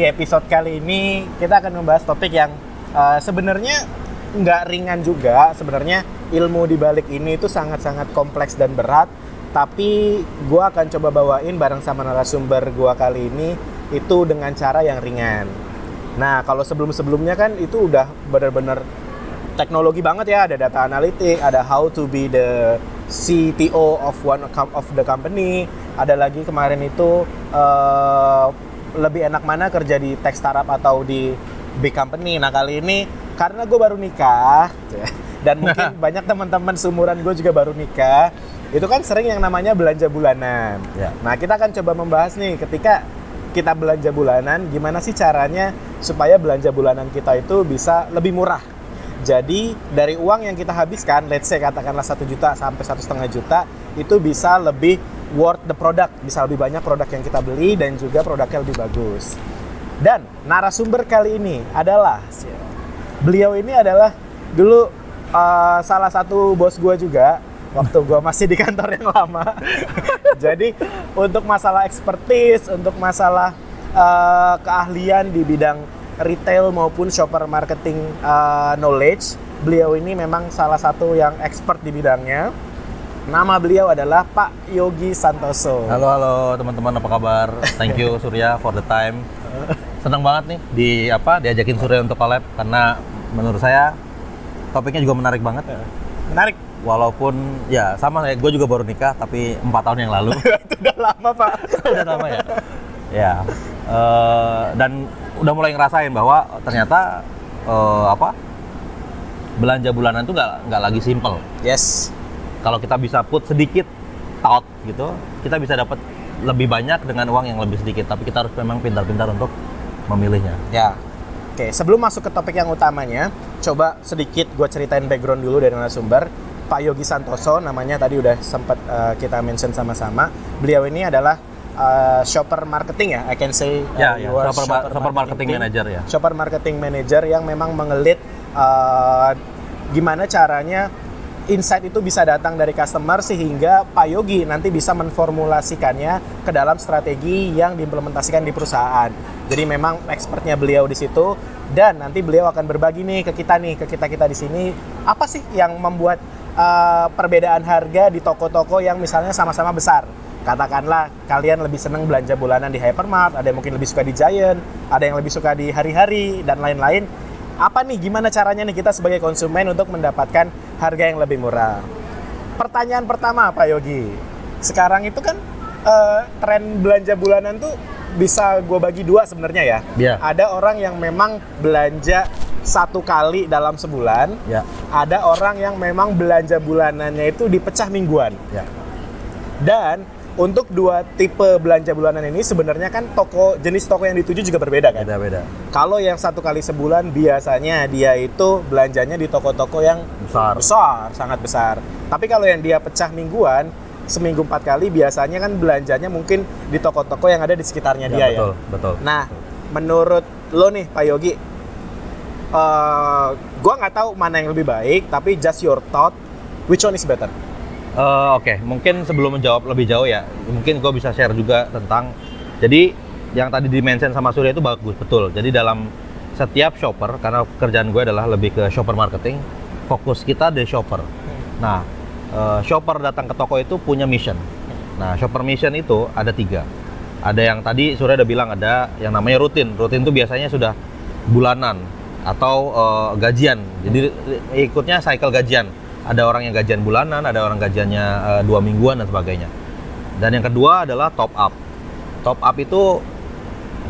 Di episode kali ini kita akan membahas topik yang sebenarnya nggak ringan juga. Sebenarnya ilmu di balik ini itu sangat-sangat kompleks dan berat. Tapi gue akan coba bawain bareng sama narasumber gue kali ini itu dengan cara yang ringan. Nah, kalau sebelum-sebelumnya kan itu udah benar-benar teknologi banget ya. Ada data analitik, ada how to be the CTO of one of the company. Ada lagi kemarin itu lebih enak mana kerja di tech startup atau di big company. Nah, kali ini karena gue baru nikah dan mungkin banyak teman-teman seumuran gue juga baru nikah, itu kan sering yang namanya belanja bulanan. Nah, kita akan coba membahas nih, ketika kita belanja bulanan, gimana sih caranya supaya belanja bulanan kita itu bisa lebih murah. Jadi dari uang yang kita habiskan, let's say katakanlah 1 juta sampai 1,5 juta, itu bisa lebih worth the product, bisa lebih banyak produk yang kita beli dan juga produknya lebih bagus. Dan narasumber kali ini adalah, beliau ini adalah dulu salah satu bos gue juga waktu gue masih di kantor yang lama. Jadi untuk masalah expertise, untuk masalah keahlian di bidang retail maupun shopper marketing knowledge, beliau ini memang salah satu yang expert di bidangnya. Nama beliau adalah Pak Yogi Santoso. Halo teman-teman, apa kabar? Thank you Surya for the time. Senang banget nih diajakin Surya untuk collab, karena menurut saya topiknya juga menarik banget. Menarik. Walaupun ya sama ya, gue juga baru nikah tapi 4 tahun yang lalu. Itu udah lama, Pak. Udah lama ya. Ya. Dan udah mulai ngerasain bahwa ternyata belanja bulanan itu nggak lagi simple. Yes. Kalau kita bisa put sedikit thought gitu, kita bisa dapat lebih banyak dengan uang yang lebih sedikit. Tapi kita harus memang pintar-pintar untuk memilihnya. Ya. Oke, sebelum masuk ke topik yang utamanya, coba sedikit gue ceritain background dulu dari narasumber. Pak Yogi Santoso, namanya tadi udah sempat kita mention sama-sama. Beliau ini adalah shopper marketing ya, I can say. Shopper marketing manager ya. Shopper marketing manager yang memang mengelit gimana caranya insight itu bisa datang dari customer sehingga Pak Yogi nanti bisa menformulasikannya ke dalam strategi yang diimplementasikan di perusahaan. Jadi memang expertnya beliau di situ, dan nanti beliau akan berbagi nih ke kita di sini, apa sih yang membuat perbedaan harga di toko-toko yang misalnya sama-sama besar. Katakanlah kalian lebih seneng belanja bulanan di Hypermart, ada yang mungkin lebih suka di Giant, ada yang lebih suka di Hari-Hari dan lain-lain. Apa nih, gimana caranya nih kita sebagai konsumen untuk mendapatkan harga yang lebih murah? Pertanyaan pertama, Pak Yogi. Sekarang itu kan tren belanja bulanan tuh bisa gue bagi 2 sebenarnya ya. Yeah. Ada orang yang memang belanja 1 kali dalam sebulan. Yeah. Ada orang yang memang belanja bulanannya itu dipecah mingguan. Yeah. Dan untuk 2 tipe belanja bulanan ini sebenarnya kan jenis toko yang dituju juga berbeda kan? Beda-beda. Kalau yang 1 kali sebulan biasanya dia itu belanjanya di toko-toko yang besar, sangat besar. Tapi kalau yang dia pecah mingguan, seminggu 4 kali, biasanya kan belanjanya mungkin di toko-toko yang ada di sekitarnya dia ya. Betul. Nah, menurut lo nih Pak Yogi, gua nggak tahu mana yang lebih baik, tapi just your thought, which one is better? Oke, mungkin sebelum menjawab lebih jauh ya, mungkin gue bisa share juga tentang, jadi yang tadi di-mention sama Surya itu bagus, betul. Jadi dalam setiap shopper, karena pekerjaan gue adalah lebih ke shopper marketing, fokus kita di shopper. Nah, shopper datang ke toko itu punya mission. Nah, shopper mission itu ada 3. Ada yang tadi Surya udah bilang, ada yang namanya rutin. Rutin itu biasanya sudah bulanan atau gajian. Jadi ikutnya cycle gajian. Ada orang yang gajian bulanan, ada orang gajiannya 2 mingguan dan sebagainya. Dan yang kedua adalah top up. Top up itu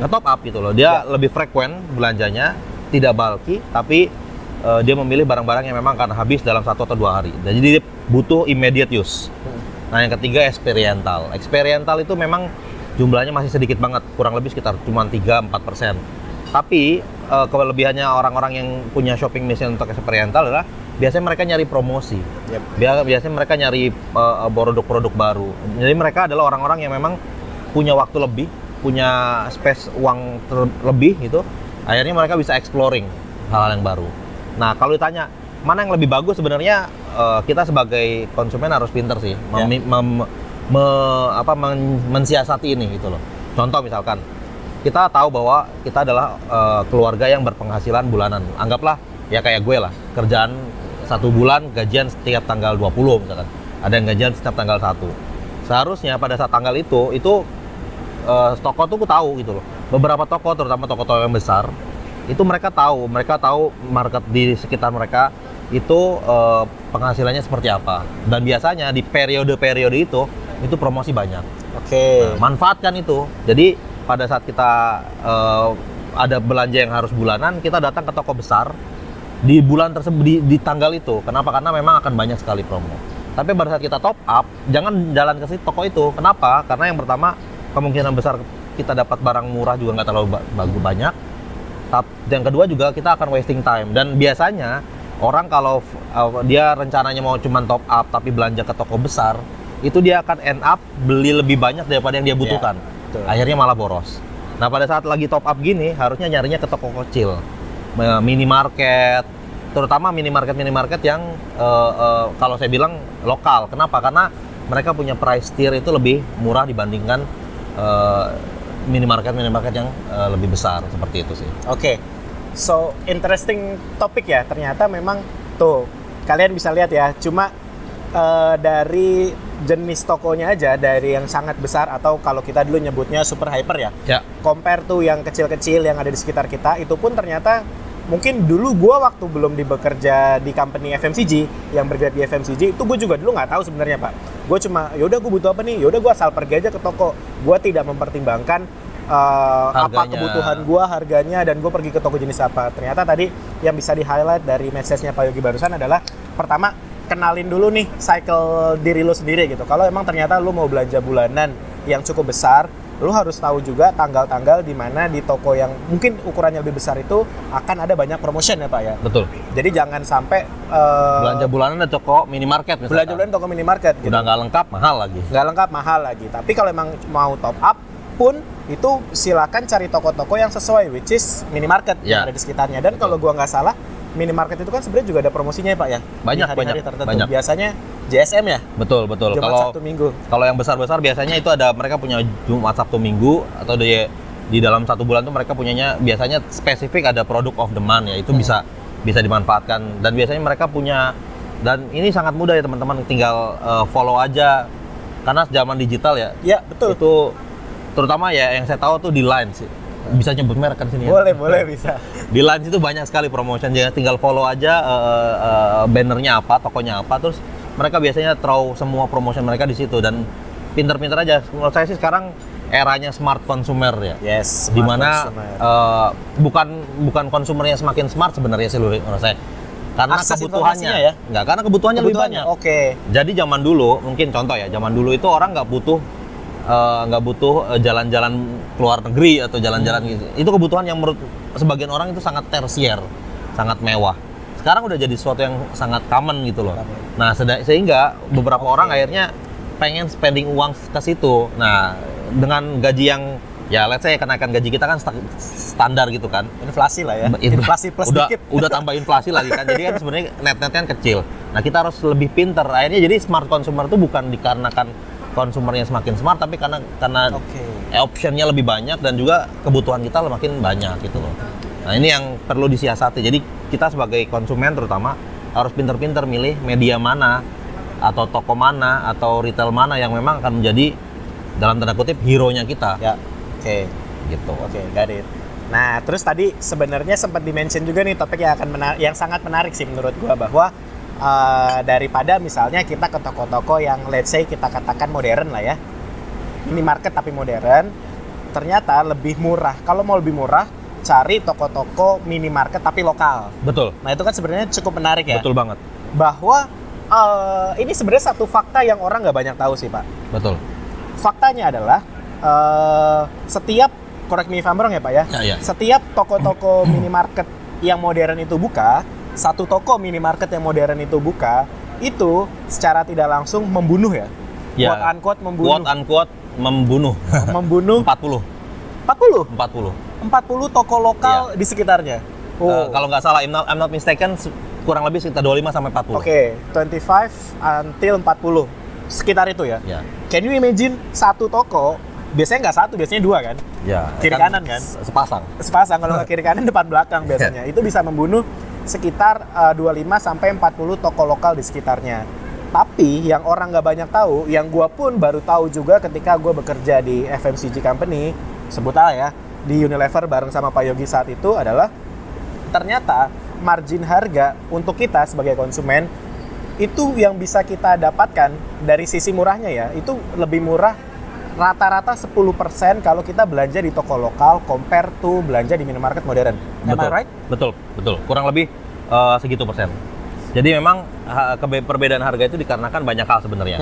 nge-top up gitu loh. Dia lebih frekuen belanjanya, tidak bulky, tapi dia memilih barang-barang yang memang akan habis dalam 1 atau 2 hari. Dan jadi dia butuh immediate use. Nah, yang ketiga experiential. Experiential itu memang jumlahnya masih sedikit banget, kurang lebih sekitar cuma 3-4%. Tapi kelebihannya orang-orang yang punya shopping mission untuk experiential adalah biasanya mereka nyari promosi. Biasanya mereka nyari produk-produk baru. Jadi mereka adalah orang-orang yang memang punya waktu lebih, punya space uang lebih gitu. Akhirnya mereka bisa exploring hal-hal yang baru. Nah, kalau ditanya mana yang lebih bagus, sebenarnya kita sebagai konsumen harus pinter sih mensiasati ini gitu loh. Contoh misalkan kita tahu bahwa kita adalah keluarga yang berpenghasilan bulanan. Anggaplah ya kayak gue lah, kerjaan 1 bulan gajian setiap tanggal 20 misalkan. Ada yang gajian setiap tanggal 1. Seharusnya pada saat tanggal itu toko tuh tahu gitu loh. Beberapa toko, terutama toko-toko yang besar, itu mereka tahu market di sekitar mereka itu penghasilannya seperti apa. Dan biasanya di periode-periode itu promosi banyak. Oke. Nah, manfaatkan itu. Jadi pada saat kita ada belanja yang harus bulanan, kita datang ke toko besar di bulan tersebut di tanggal itu. Kenapa? Karena memang akan banyak sekali promo. Tapi pada saat kita top up, jangan jalan ke situ toko itu. Kenapa? Karena yang pertama kemungkinan besar kita dapat barang murah juga nggak terlalu banyak. Yang kedua juga kita akan wasting time. Dan biasanya orang kalau dia rencananya mau cuma top up tapi belanja ke toko besar, itu dia akan end up beli lebih banyak daripada yang dia butuhkan. Akhirnya malah boros. Nah pada saat lagi top up gini, harusnya nyarinya ke toko kecil, minimarket, terutama minimarket yang kalau saya bilang lokal. Kenapa? Karena mereka punya price tier itu lebih murah dibandingkan minimarket yang lebih besar, seperti itu sih. Oke. So, interesting topik ya. Ternyata memang tuh kalian bisa lihat ya, cuma dari jenis tokonya aja, dari yang sangat besar atau kalau kita dulu nyebutnya super hyper ya. Compare tuh yang kecil-kecil yang ada di sekitar kita, itu pun ternyata mungkin dulu gue waktu belum bekerja di company FMCG, yang bergerak di FMCG, itu gue juga dulu nggak tahu sebenarnya Pak. Gue cuma, yaudah gue butuh apa nih? Yaudah gue asal pergi aja ke toko. Gue tidak mempertimbangkan apa kebutuhan gue, harganya, dan gue pergi ke toko jenis apa. Ternyata tadi yang bisa di-highlight dari message-nya Pak Yogi barusan adalah, pertama, kenalin dulu nih cycle diri lo sendiri gitu. Kalau emang ternyata lo mau belanja bulanan yang cukup besar, lu harus tahu juga tanggal-tanggal di mana di toko yang mungkin ukurannya lebih besar itu akan ada banyak promotion ya Pak ya. Betul. Jadi jangan sampai belanja bulanan di toko minimarket misalkan. Belanja bulanan di toko minimarket gitu. Udah nggak lengkap, mahal lagi. Nggak lengkap, mahal lagi. Tapi kalau emang mau top up pun itu silakan cari toko-toko yang sesuai, which is minimarket yang ada di sekitarnya. Dan kalau gua nggak salah, minimarket itu kan sebenarnya juga ada promosinya ya Pak ya. Banyak, di hari-hari tertentu. banyak. Biasanya JSM ya. Betul. Jumat Sabtu Minggu. Kalau yang besar-besar biasanya itu ada, mereka punya Jumat Sabtu Minggu, atau di dalam 1 bulan tuh mereka punyanya biasanya spesifik ada produk of the month ya. Itu bisa dimanfaatkan, dan biasanya mereka punya, dan ini sangat mudah ya teman-teman, tinggal follow aja karena zaman digital ya. Iya, betul. Itu terutama ya yang saya tahu tuh di Line sih. Bisa nyebut merek kan sini ya? Boleh bisa. Di Line itu banyak sekali promotion, jadi tinggal follow aja bannernya apa, tokonya apa, terus mereka biasanya throw semua promotion mereka di situ, dan pinter-pinter aja. Menurut saya sih sekarang eranya smart consumer ya. Yes. Dimana bukan konsumernya semakin smart sebenarnya sih menurut saya. Karena akses kebutuhannya ya? Enggak, karena kebutuhannya lebih banyak. Oke. Jadi zaman dulu, mungkin contoh ya, zaman dulu itu orang nggak butuh jalan-jalan keluar negeri atau jalan-jalan gitu. Itu kebutuhan yang menurut sebagian orang itu sangat tersier, sangat mewah. Sekarang udah jadi sesuatu yang sangat common gitu loh. Nah, sehingga beberapa orang akhirnya pengen spending uang ke situ. Nah, dengan gaji yang ya let's say kenaikan gaji kita kan standar gitu kan. Inflasi lah ya. Inflasi plus udah, dikit. Udah tambah inflasi lagi kan. Jadi kan sebenarnya net-netnya kan kecil. Nah, kita harus lebih pinter. Akhirnya jadi smart consumer itu bukan dikarenakan konsumernya semakin smart, tapi karena optionnya lebih banyak dan juga kebutuhan kita makin banyak gitu loh. Nah, ini yang perlu disiasati. Jadi kita sebagai konsumen terutama harus pinter-pinter milih media mana atau toko mana atau retail mana yang memang akan menjadi dalam tanda kutip hero-nya kita. Ya. Oke. Gitu. Oke, got it. Nah, terus tadi sebenarnya sempat di-mention juga nih topik yang yang sangat menarik sih menurut gua, bahwa daripada misalnya kita ke toko-toko yang let's say kita katakan modern lah ya. Minimarket tapi modern, ternyata lebih murah. Kalau mau lebih murah, cari toko-toko minimarket tapi lokal. Betul. Nah, itu kan sebenarnya cukup menarik ya. Betul banget. Bahwa ini sebenarnya satu fakta yang orang nggak banyak tahu sih Pak. Betul. Faktanya adalah setiap, correct me if I'm wrong ya Pak ya, setiap toko-toko minimarket yang modern itu buka, satu toko minimarket yang modern itu buka, itu secara tidak langsung membunuh ya. Quote unquote membunuh. Quote unquote membunuh. Membunuh 40 toko lokal di sekitarnya. Kalau nggak salah, I'm not mistaken, kurang lebih sekitar 25 sampai 40. Oke, 25 until 40. Sekitar itu ya. Yeah. Can you imagine satu toko biasanya nggak satu, biasanya dua kan? Ya, Kiri kanan kan? Sepasang. Sepasang, kalau nggak kiri kanan depan belakang biasanya. Itu bisa membunuh sekitar 25 sampai 40 toko lokal di sekitarnya. Tapi yang orang nggak banyak tahu, yang gua pun baru tahu juga ketika gua bekerja di FMCG company, sebut aja ya, di Unilever bareng sama Pak Yogi saat itu adalah ternyata margin harga untuk kita sebagai konsumen itu yang bisa kita dapatkan dari sisi murahnya ya, itu lebih murah rata-rata 10% kalau kita belanja di toko lokal compare to belanja di minimarket modern. Am I right? Betul. Kurang lebih segitu persen. Jadi memang perbedaan harga itu dikarenakan banyak hal sebenarnya.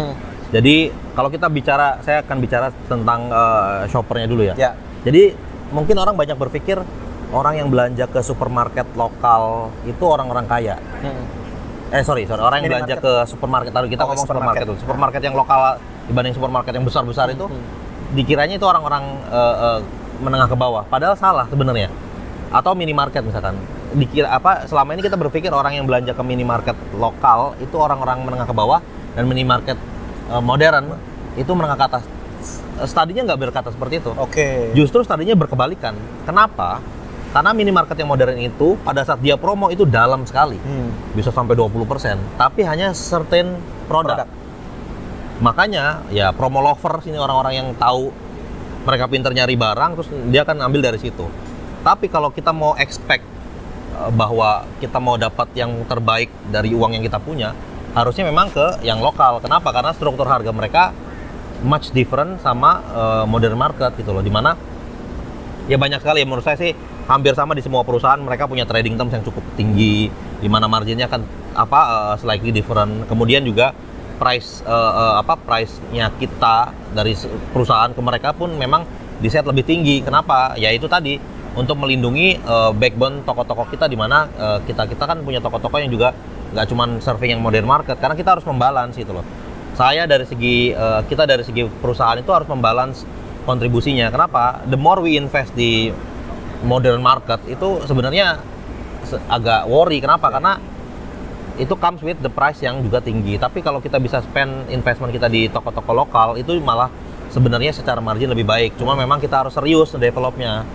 Jadi kalau kita bicara, saya akan bicara tentang shoppernya dulu ya. Jadi mungkin orang banyak berpikir orang yang belanja ke supermarket lokal itu orang-orang kaya. Orang yang belanja ke supermarket, taruh kita ngomong supermarket dulu. Supermarket yang lokal dibanding supermarket yang besar-besar itu dikiranya itu orang-orang menengah ke bawah. Padahal salah sebenarnya. Atau minimarket misalkan. Selama ini kita berpikir orang yang belanja ke minimarket lokal itu orang-orang menengah ke bawah dan minimarket modern itu menengah ke atas. Studinya nggak berkata seperti itu. Justru studinya berkebalikan. Kenapa? Karena minimarket yang modern itu pada saat dia promo itu dalam sekali. Bisa sampai 20%, tapi hanya certain produk. Makanya ya promo lovers ini orang-orang yang tahu mereka pinter nyari barang terus dia akan ambil dari situ. Tapi kalau kita mau expect bahwa kita mau dapat yang terbaik dari uang yang kita punya, harusnya memang ke yang lokal. Kenapa? Karena struktur harga mereka much different sama modern market gitu loh. Dimana ya banyak sekali ya, menurut saya sih hampir sama di semua perusahaan, mereka punya trading terms yang cukup tinggi, di mana marginnya kan slightly different. Kemudian juga price-nya kita dari perusahaan ke mereka pun memang di set lebih tinggi. Kenapa? Ya itu tadi, untuk melindungi backbone toko-toko kita, di mana kita kan punya toko-toko yang juga nggak cuma serving yang modern market, karena kita harus membalance itu loh. Kita dari segi perusahaan itu harus membalance kontribusinya. Kenapa? The more we invest di modern market itu sebenarnya agak worry. Kenapa? Karena itu comes with the price yang juga tinggi. Tapi kalau kita bisa spend investment kita di toko-toko lokal, itu malah sebenarnya secara margin lebih baik. Cuma memang kita harus serius developnya.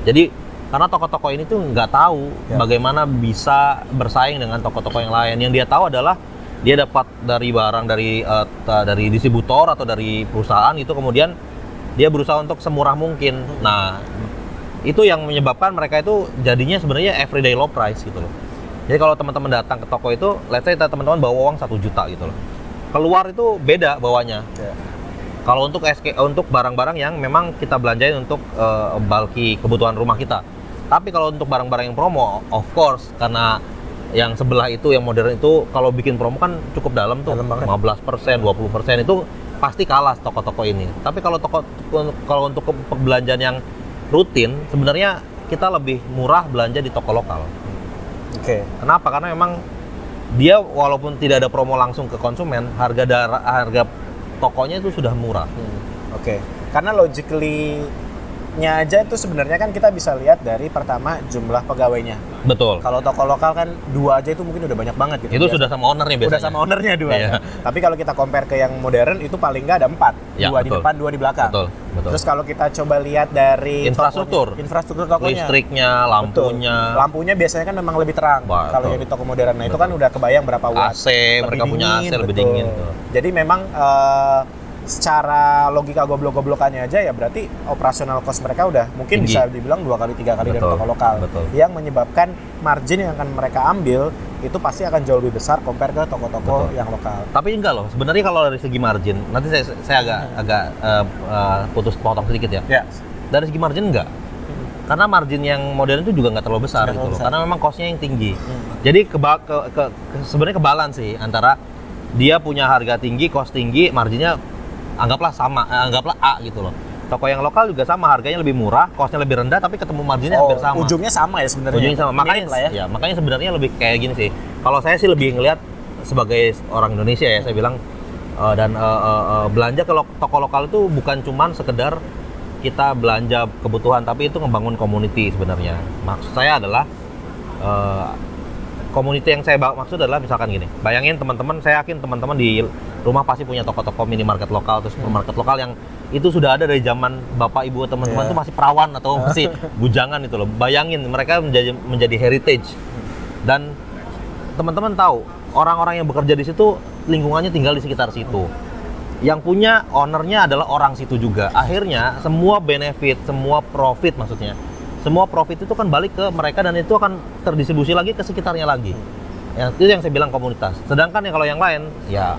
Jadi karena toko-toko ini tuh nggak tahu bagaimana bisa bersaing dengan toko-toko yang lain. Yang dia tahu adalah dia dapat dari barang dari distributor atau dari perusahaan itu, kemudian dia berusaha untuk semurah mungkin. Nah, itu yang menyebabkan mereka itu jadinya sebenarnya everyday low price gitu loh. Jadi kalau teman-teman datang ke toko itu, let's say teman-teman bawa uang 1 juta gitu loh. Keluar itu beda bawanya. Kalau untuk barang-barang yang memang kita belanjain untuk bulky kebutuhan rumah kita. Tapi kalau untuk barang-barang yang promo, of course, karena yang sebelah itu, yang modern itu, kalau bikin promo kan cukup dalam tuh, 15%, 20% itu pasti kalah toko-toko ini. Tapi kalau untuk pembelanjaan yang rutin, sebenarnya kita lebih murah belanja di toko lokal. Kenapa? Karena memang dia walaupun tidak ada promo langsung ke konsumen, harga tokonya itu sudah murah. Karena logically-nya aja itu sebenarnya kan kita bisa lihat dari pertama jumlah pegawainya. Betul. Kalau toko lokal kan 2 aja itu mungkin udah banyak banget gitu. Itu sudah sama ownernya biasanya. Udah sama ownernya 2. Kan? Tapi kalau kita compare ke yang modern itu paling nggak ada 4. 2 di depan, 2 di belakang. Betul. Terus kalau kita coba lihat dari infrastruktur tokonya, listriknya, lampunya. Lampunya biasanya kan memang lebih terang kalau yang di toko modern. Nah, itu kan udah kebayang berapa watt. AC, mereka punya AC lebih dingin. Jadi memang secara logika goblok-goblokannya aja ya berarti operasional cost mereka udah mungkin bisa dibilang 2 kali 3 kali dari toko lokal. Yang menyebabkan margin yang akan mereka ambil itu pasti akan jauh lebih besar compare ke toko-toko yang lokal. Tapi enggak loh, sebenarnya kalau dari segi margin, nanti saya agak putus potong sedikit ya. Dari segi margin enggak. Karena margin yang modern itu juga nggak terlalu besar gitu loh. Karena memang cost-nya yang tinggi. Jadi sebenarnya kebalance sih antara dia punya harga tinggi, cost tinggi, marginnya anggaplah sama, anggaplah A gitu loh. Toko yang lokal juga sama, harganya lebih murah, cost-nya lebih rendah, tapi ketemu marginnya hampir sama. Ujungnya sama ya sebenarnya. Ujungnya sama, makanya sebenarnya lebih kayak gini sih. Kalau saya sih lebih ngelihat sebagai orang Indonesia ya, saya bilang belanja ke toko lokal itu bukan cuman sekedar kita belanja kebutuhan, tapi itu ngebangun community sebenarnya. Maksud saya adalah Community yang saya maksud adalah misalkan gini, bayangin teman-teman, saya yakin teman-teman di rumah pasti punya toko-toko minimarket lokal atau supermarket lokal yang itu sudah ada dari zaman bapak ibu teman-teman tuh masih perawan atau masih bujangan itu loh. Bayangin mereka menjadi heritage. Dan teman-teman tahu orang-orang yang bekerja di situ lingkungannya tinggal di sekitar situ. Yang punya ownernya adalah orang situ juga. Akhirnya semua benefit, semua profit maksudnya. Semua profit itu kan balik ke mereka dan itu akan terdistribusi lagi ke sekitarnya lagi. Itu yang saya bilang komunitas. Sedangkan kalau yang lain, ya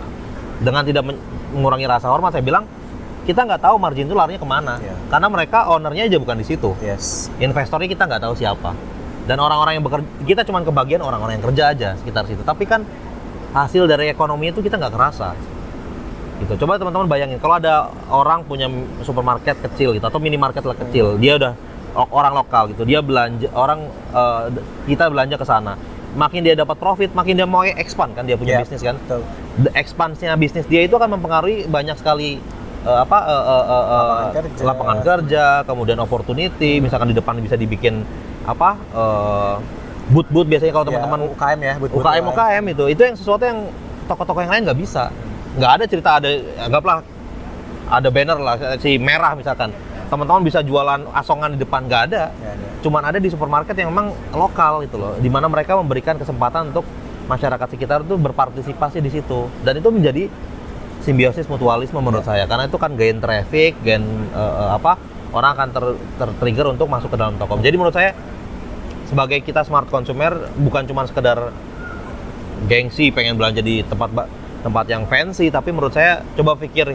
dengan tidak mengurangi rasa hormat, saya bilang kita nggak tahu margin itu larinya kemana. Karena mereka ownernya aja bukan di situ. Investornya kita nggak tahu siapa. Dan orang-orang yang bekerja, kita cuma kebagian orang-orang yang kerja aja sekitar situ. Tapi kan hasil dari ekonomi itu kita nggak kerasa. Gitu. Coba teman-teman bayangin, kalau ada orang punya supermarket kecil gitu atau minimarket kecil, dia udah orang lokal gitu, dia belanja kita belanja ke sana, makin dia dapat profit, makin dia mau expand kan, dia punya bisnis kan. Expansinya bisnis dia itu akan mempengaruhi banyak sekali lapangan kerja, kemudian opportunity, misalkan di depan bisa dibikin booth biasanya kalau teman-teman UKM ya, UKM itu yang sesuatu yang toko-toko yang lain nggak bisa. Nggak ada cerita, anggaplah ada banner lah si merah misalkan, teman-teman bisa jualan asongan di depan, nggak ada. Cuman ada di supermarket yang memang lokal gitu loh, di mana mereka memberikan kesempatan untuk masyarakat sekitar itu berpartisipasi di situ, dan itu menjadi simbiosis mutualisme menurut saya, karena itu kan gain traffic, gain orang akan tertrigger untuk masuk ke dalam toko. Jadi menurut saya sebagai kita smart consumer bukan cuma sekedar gengsi pengen belanja di tempat yang fancy, tapi menurut saya coba pikir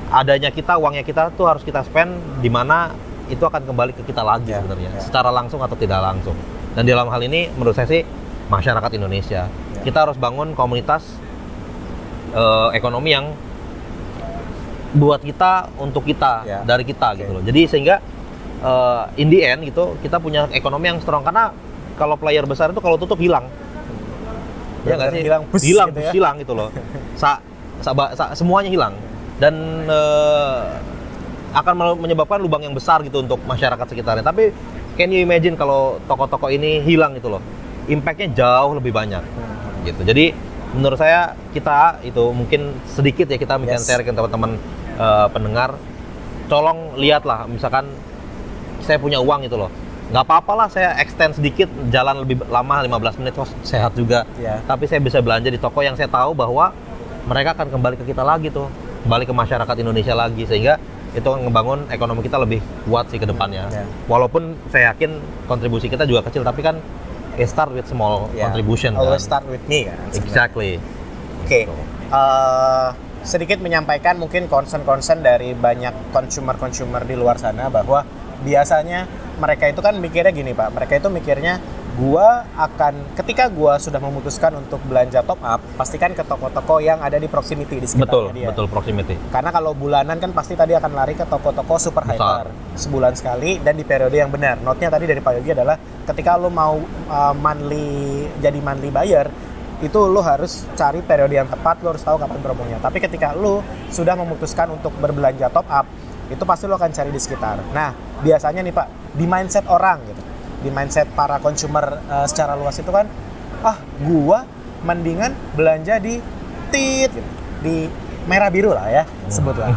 adanya kita, uangnya kita tuh harus kita spend di mana itu akan kembali ke kita lagi sebenarnya, secara langsung atau tidak langsung. Dan dalam hal ini menurut saya sih masyarakat Indonesia, kita harus bangun komunitas ekonomi yang buat kita, untuk kita, dari kita gitu loh. Jadi sehingga in the end gitu kita punya ekonomi yang strong, karena kalau player besar itu kalau tutup hilang. Ya nggak sih? Hilang gitu loh. Semuanya hilang. Dan akan menyebabkan lubang yang besar gitu untuk masyarakat sekitarnya. Tapi can you imagine kalau toko-toko ini hilang gitu loh, impact-nya jauh lebih banyak gitu. Jadi menurut saya kita itu mungkin sedikit ya kita bisa share ke teman-teman pendengar, tolong lihatlah, misalkan saya punya uang gitu loh, nggak apa-apa lah saya extend sedikit jalan lebih lama 15 menit, sehat juga. Tapi saya bisa belanja di toko yang saya tahu bahwa mereka akan kembali ke kita lagi tuh, kembali ke masyarakat Indonesia lagi, sehingga itu akan ngebangun ekonomi kita lebih kuat sih ke depannya. Walaupun saya yakin kontribusi kita juga kecil, tapi kan it start with small contribution. Always start with me kan. Exactly. Oke. Sedikit menyampaikan mungkin concern-concern dari banyak consumer di luar sana, bahwa biasanya mereka itu kan mikirnya gini Pak, mereka itu mikirnya ketika gua sudah memutuskan untuk belanja top up, pastikan ke toko-toko yang ada di proximity di sekitarnya dia. Betul, proximity. Karena kalau bulanan kan pasti tadi akan lari ke toko-toko super hyper sebulan sekali dan di periode yang benar. Note-nya tadi dari Pak Yogi adalah ketika lo mau jadi monthly buyer, itu lo harus cari periode yang tepat, lo harus tahu kapan promonya. Tapi ketika lo sudah memutuskan untuk berbelanja top up, itu pasti lo akan cari di sekitar. Nah, biasanya nih Pak, di mindset orang gitu, di mindset para consumer secara luas itu kan, gua mendingan belanja di gitu, di merah biru lah ya sebutlah.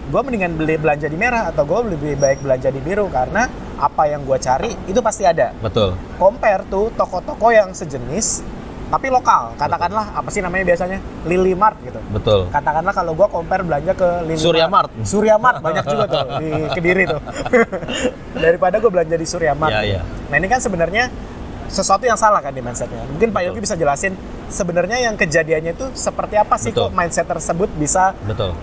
Gua mendingan belanja di merah atau gua lebih baik belanja di biru karena apa yang gua cari itu pasti ada. Betul. Compare tuh toko-toko yang sejenis tapi lokal, katakanlah apa sih namanya biasanya, Lily Mart gitu. Betul. Katakanlah kalau gua compare belanja ke Lily Surya Mart banyak juga tuh di Kediri tuh. Daripada gua belanja di Surya Mart. Nah ini kan sebenarnya sesuatu yang salah kan di mindsetnya. Mungkin Pak Yogi bisa jelasin sebenarnya yang kejadiannya itu seperti apa sih kok mindset tersebut bisa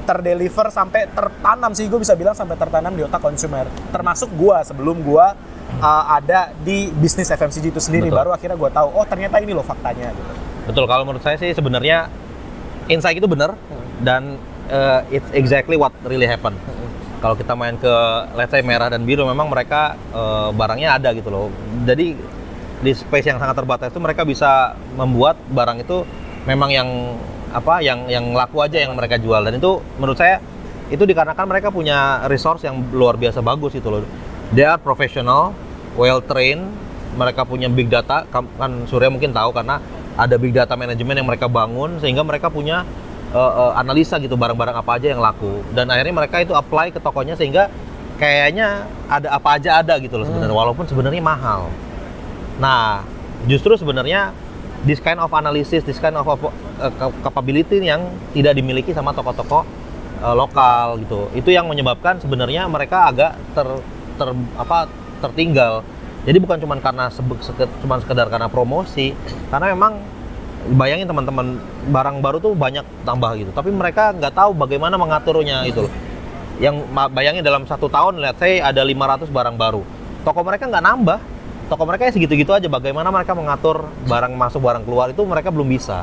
terdeliver sampai tertanam sih, gue bisa bilang sampai tertanam di otak konsumer. Termasuk gua sebelum gua ada di bisnis FMCG itu sendiri, baru akhirnya gue tahu, oh ternyata ini loh faktanya gitu. Betul, kalau menurut saya sih sebenarnya insight itu benar dan it's exactly what really happen. Kalau kita main ke let's say merah dan biru, memang mereka barangnya ada gitu loh. Jadi di space yang sangat terbatas itu mereka bisa membuat barang itu memang yang laku aja yang mereka jual, dan itu menurut saya itu dikarenakan mereka punya resource yang luar biasa bagus gitu loh. They are professional, well trained, mereka punya big data, kan Surya mungkin tahu karena ada big data manajemen yang mereka bangun sehingga mereka punya analisa gitu barang-barang apa aja yang laku, dan akhirnya mereka itu apply ke tokonya sehingga kayaknya ada apa aja ada gitu loh sebenarnya, walaupun sebenarnya mahal. Nah, justru sebenarnya this kind of analysis, this kind of capability yang tidak dimiliki sama toko-toko lokal gitu. Itu yang menyebabkan sebenarnya mereka agak tertinggal. Jadi bukan cuma karena sekedar karena promosi, karena memang bayangin teman-teman, barang baru tuh banyak tambah gitu, tapi mereka nggak tahu bagaimana mengaturnya itu loh. Yang bayangin dalam 1 tahun, lihat saya ada 500 barang baru, toko mereka nggak nambah, toko mereka ya segitu-gitu aja. Bagaimana mereka mengatur barang masuk barang keluar itu mereka belum bisa.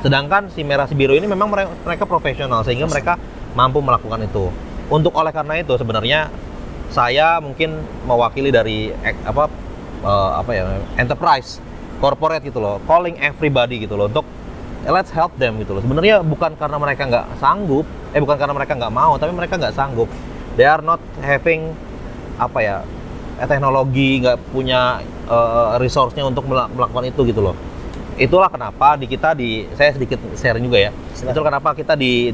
Sedangkan si merah si biru ini memang mereka profesional sehingga mereka mampu melakukan itu. Untuk oleh karena itu sebenarnya saya mungkin mewakili dari enterprise corporate gitu loh, calling everybody gitu loh untuk let's help them gitu loh. Sebenarnya bukan karena mereka nggak sanggup, bukan karena mereka nggak mau, tapi mereka nggak sanggup. They are not having teknologi, nggak punya resource-nya untuk melakukan itu gitu loh. Itulah kenapa saya sedikit sharing juga ya. Silakan. Itulah kenapa kita di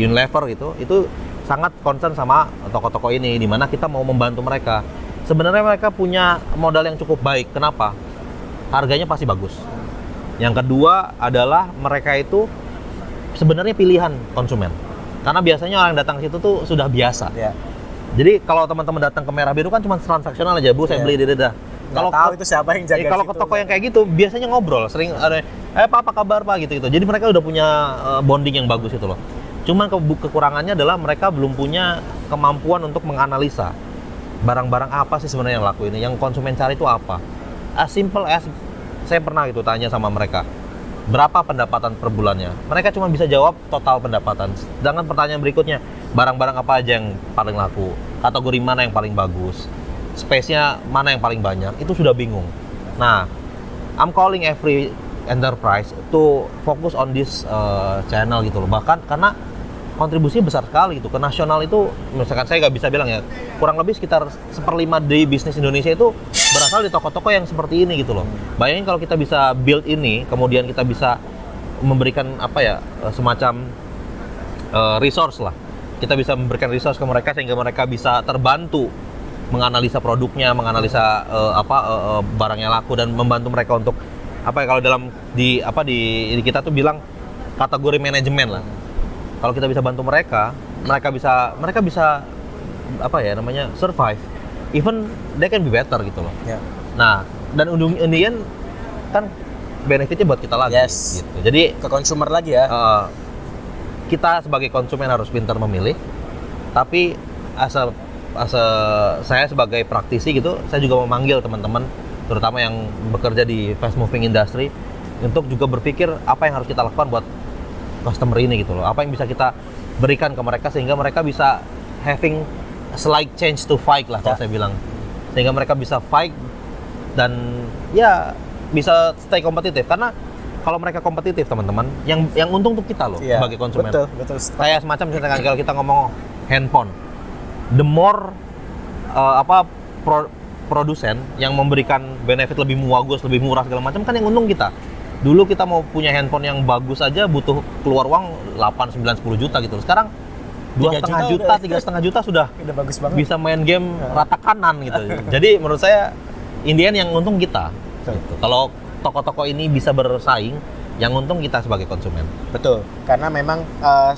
Unilever gitu, itu sangat concern sama toko-toko ini, di mana kita mau membantu mereka. Sebenarnya mereka punya modal yang cukup baik. Kenapa? Harganya pasti bagus. Yang kedua adalah mereka itu sebenarnya pilihan konsumen. Karena biasanya orang datang ke situ tuh sudah biasa. Yeah. Jadi kalau teman-teman datang ke Merah Biru kan cuma transaksional aja, Bu, saya beli di dadah. Kalau tahu itu siapa yang jaga kalau ke toko yang kayak gitu biasanya ngobrol, sering ada Pak, apa kabar Pak gitu. Jadi mereka udah punya bonding yang bagus itu loh. Cuman kekurangannya adalah mereka belum punya kemampuan untuk menganalisa barang-barang apa sih sebenarnya yang laku ini, yang konsumen cari itu apa. As simple as saya pernah gitu tanya sama mereka, berapa pendapatan per bulannya? Mereka cuma bisa jawab total pendapatan. Sedangkan pertanyaan berikutnya, barang-barang apa aja yang paling laku? Kategori mana yang paling bagus? Space-nya mana yang paling banyak? Itu sudah bingung. Nah, I'm calling every enterprise to focus on this channel gitu loh. Bahkan karena kontribusinya besar sekali gitu. Ke nasional itu, misalkan saya nggak bisa bilang ya, kurang lebih sekitar 1/5 dari bisnis Indonesia itu berasal di toko-toko yang seperti ini gitu loh. Bayangin kalau kita bisa build ini, kemudian kita bisa memberikan semacam resource lah. Kita bisa memberikan resource ke mereka sehingga mereka bisa terbantu menganalisa produknya, menganalisa barangnya laku, dan membantu mereka untuk kalau dalam di kita tuh bilang kategori manajemen lah. Kalau kita bisa bantu mereka bisa survive. Even they can be better gitu loh. Yeah. Nah, dan undian kan benefitnya buat kita lagi. Yes. Gitu. Jadi ke consumer lagi ya. Kita sebagai konsumen harus pintar memilih. Tapi saya sebagai praktisi gitu, saya juga memanggil teman-teman, terutama yang bekerja di fast moving industry, untuk juga berpikir apa yang harus kita lakukan buat customer ini gitu loh. Apa yang bisa kita berikan ke mereka sehingga mereka bisa having a slight change to fight lah kalau saya bilang. Sehingga mereka bisa fight dan ya bisa stay kompetitif. Karena kalau mereka kompetitif teman-teman, yang untung tuh kita loh sebagai konsumen. Betul. Kayak semacam misalkan kalau kita ngomong handphone, the more produsen yang memberikan benefit lebih bagus, lebih murah segala macam, kan yang untung kita. Dulu kita mau punya handphone yang bagus aja butuh keluar uang 8, 9, 10 juta gitu. Sekarang 2,5 juta, 3,5 juta sudah bagus banget. Bisa main game rata kanan gitu. Jadi menurut saya Indian yang untung kita. Gitu. Kalau toko-toko ini bisa bersaing, yang untung kita sebagai konsumen. Betul, karena memang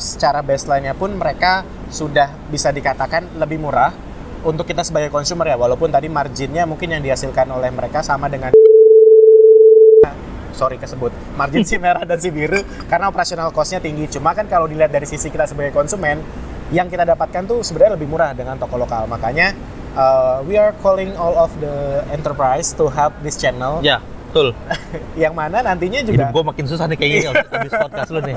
secara baseline-nya pun mereka sudah bisa dikatakan lebih murah untuk kita sebagai konsumer ya, walaupun tadi marginnya mungkin yang dihasilkan oleh mereka sama dengan kesebut margin si merah dan si biru karena operational cost-nya tinggi. Cuma kan kalau dilihat dari sisi kita sebagai konsumen, yang kita dapatkan tuh sebenarnya lebih murah dengan toko lokal. Makanya we are calling all of the enterprise to help this channel. Ya, betul. Yang mana nantinya juga hidup gue makin susah nih kayak gini habis podcast lu nih.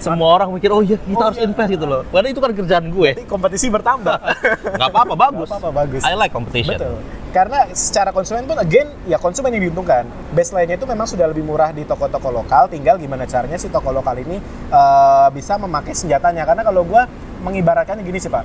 Semua orang mikir, oh iya kita harus invest gitu loh. Karena itu kan kerjaan gue. Jadi kompetisi bertambah. Nggak apa-apa, bagus. Nggak apa-apa, bagus. I like competition. Betul. Karena secara konsumen pun, again, ya konsumen yang diuntungkan. Baseline-nya itu memang sudah lebih murah di toko-toko lokal. Tinggal gimana caranya si toko lokal ini bisa memakai senjatanya. Karena kalau gue mengibaratkannya gini sih Pak.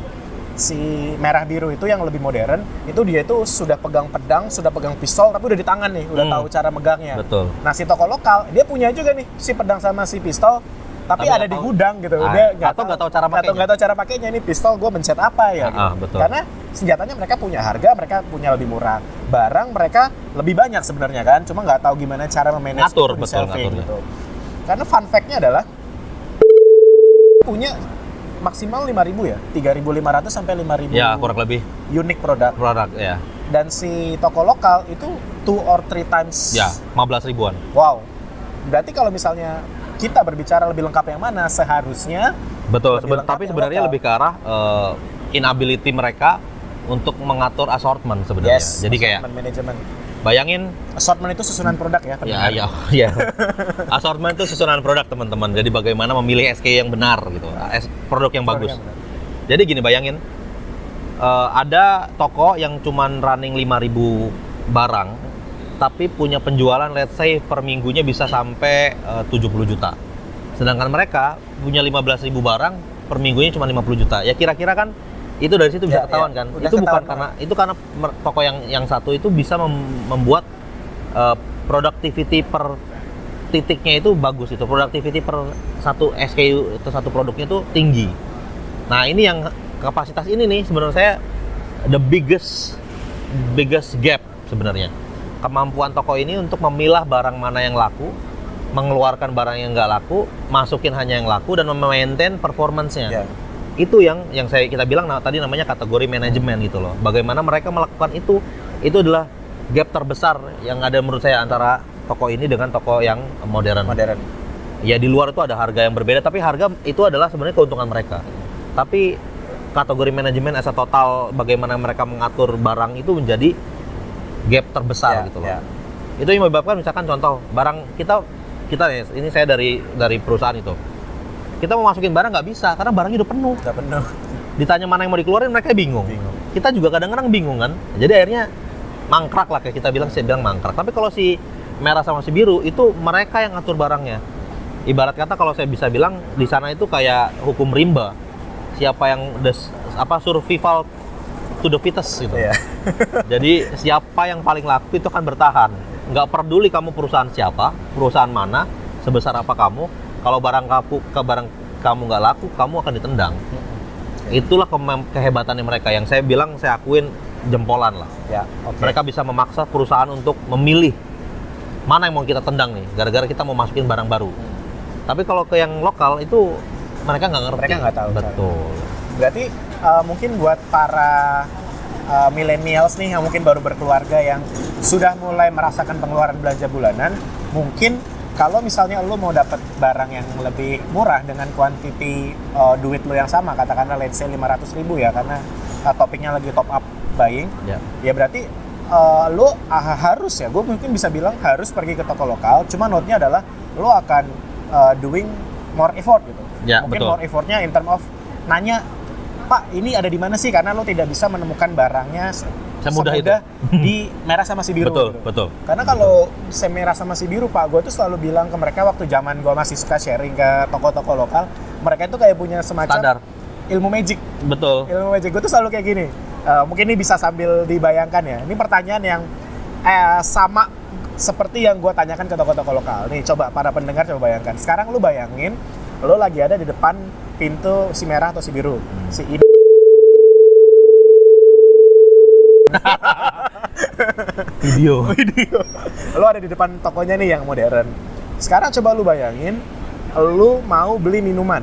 si merah biru itu yang lebih modern, itu dia itu sudah pegang pedang, sudah pegang pistol, tapi udah di tangan nih, udah tahu cara megangnya. Betul. Nah si toko lokal, dia punya juga nih si pedang sama si pistol, tapi ada di gudang gitu. Dia nggak tahu cara pakainya. Nggak tahu cara pakainya. Ini pistol gue mencet apa ya? Gitu. Betul. Karena senjatanya mereka punya harga, mereka punya lebih murah. Barang mereka lebih banyak sebenarnya kan, cuma nggak tahu gimana cara memanage itu di shelving gitu. Karena fun fact-nya adalah punya maksimal 5.000 ya, 3.500 sampai 5.000. Ya, kurang lebih. Unik produk. Ya. Dan si toko lokal itu 2 or 3 times. Ya, 15 ribuan. Wow. Berarti kalau misalnya kita berbicara lebih lengkap yang mana, seharusnya betul. Tapi sebenarnya lebih ke arah inability mereka untuk mengatur assortment sebenarnya. Yes, jadi kayak manajemen. Bayangin, assortment itu susunan produk ya? Ya. Assortment itu susunan produk, teman-teman. Jadi bagaimana memilih SKU yang benar gitu, produk yang bagus. Jadi gini, bayangin, ada toko yang cuman running 5.000 barang, tapi punya penjualan let's say per minggunya bisa sampai 70 juta. Sedangkan mereka punya 15.000 barang, per minggunya cuma 50 juta. Ya kira-kira kan itu dari situ bisa ketahuan kan. Itu bukan karena toko yang satu itu bisa membuat productivity per titiknya itu bagus, itu productivity per satu SKU atau satu produknya itu tinggi. Nah, ini yang kapasitas ini nih sebenarnya saya the biggest gap sebenarnya. Kemampuan toko ini untuk memilah barang mana yang laku, mengeluarkan barang yang nggak laku, masukin hanya yang laku dan memaintain performance-nya. Itu yang kita bilang tadi namanya kategori manajemen gitu loh. Bagaimana mereka melakukan itu adalah gap terbesar yang ada menurut saya antara toko ini dengan toko yang modern. Ya di luar itu ada harga yang berbeda, tapi harga itu adalah sebenarnya keuntungan mereka. Tapi kategori manajemen as a total, bagaimana mereka mengatur barang itu menjadi gap terbesar gitu loh. Itu yang menyebabkan misalkan contoh barang kita ini saya dari perusahaan itu. Kita mau masukin barang nggak bisa karena barangnya udah penuh. Ditanya mana yang mau dikeluarin mereka bingung. Kita juga kadang-kadang bingung kan. Jadi akhirnya mangkrak lah kayak saya bilang mangkrak. Tapi kalau si merah sama si biru itu mereka yang ngatur barangnya. Ibarat kata kalau saya bisa bilang di sana itu kayak hukum rimba. Siapa yang survival to the fittest gitu. Jadi siapa yang paling laku itu akan bertahan. Nggak peduli kamu perusahaan siapa, perusahaan mana, sebesar apa kamu. Kalau barang kamu nggak laku, kamu akan ditendang. Itulah kehebatannya mereka yang saya bilang, saya akuin jempolan lah. Mereka bisa memaksa perusahaan untuk memilih mana yang mau kita tendang nih, gara-gara kita mau masukin barang baru. Tapi kalau ke yang lokal itu mereka nggak ngerti. Mereka nggak tahu. Betul. Berarti mungkin buat para millennials nih yang mungkin baru berkeluarga yang sudah mulai merasakan pengeluaran belanja bulanan, mungkin kalau misalnya lo mau dapat barang yang lebih murah dengan kuantiti duit lo yang sama, katakanlah let's say 500.000 ya, karena topiknya lagi top up buying, ya berarti lo harus ya, gue mungkin bisa bilang harus pergi ke toko lokal, cuma note-nya adalah lo akan doing more effort gitu. Mungkin betul. More effortnya in term of nanya, Pak ini ada di mana sih, karena lo tidak bisa menemukan barangnya semudah itu di merah sama si biru. Betul. Karena kalau merah sama si biru, Pak, gue tuh selalu bilang ke mereka waktu zaman gue masih suka sharing ke toko-toko lokal, mereka itu kayak punya semacam standar ilmu magic. Betul. Ilmu magic. Gue tuh selalu kayak gini. Mungkin ini bisa sambil dibayangkan ya. Ini pertanyaan yang sama seperti yang gue tanyakan ke toko-toko lokal. Nih coba para pendengar coba bayangkan. Sekarang lu bayangin, lu lagi ada di depan pintu si merah atau si biru. Si video. Lu ada di depan tokonya nih yang modern. Sekarang coba lu bayangin, lu mau beli minuman.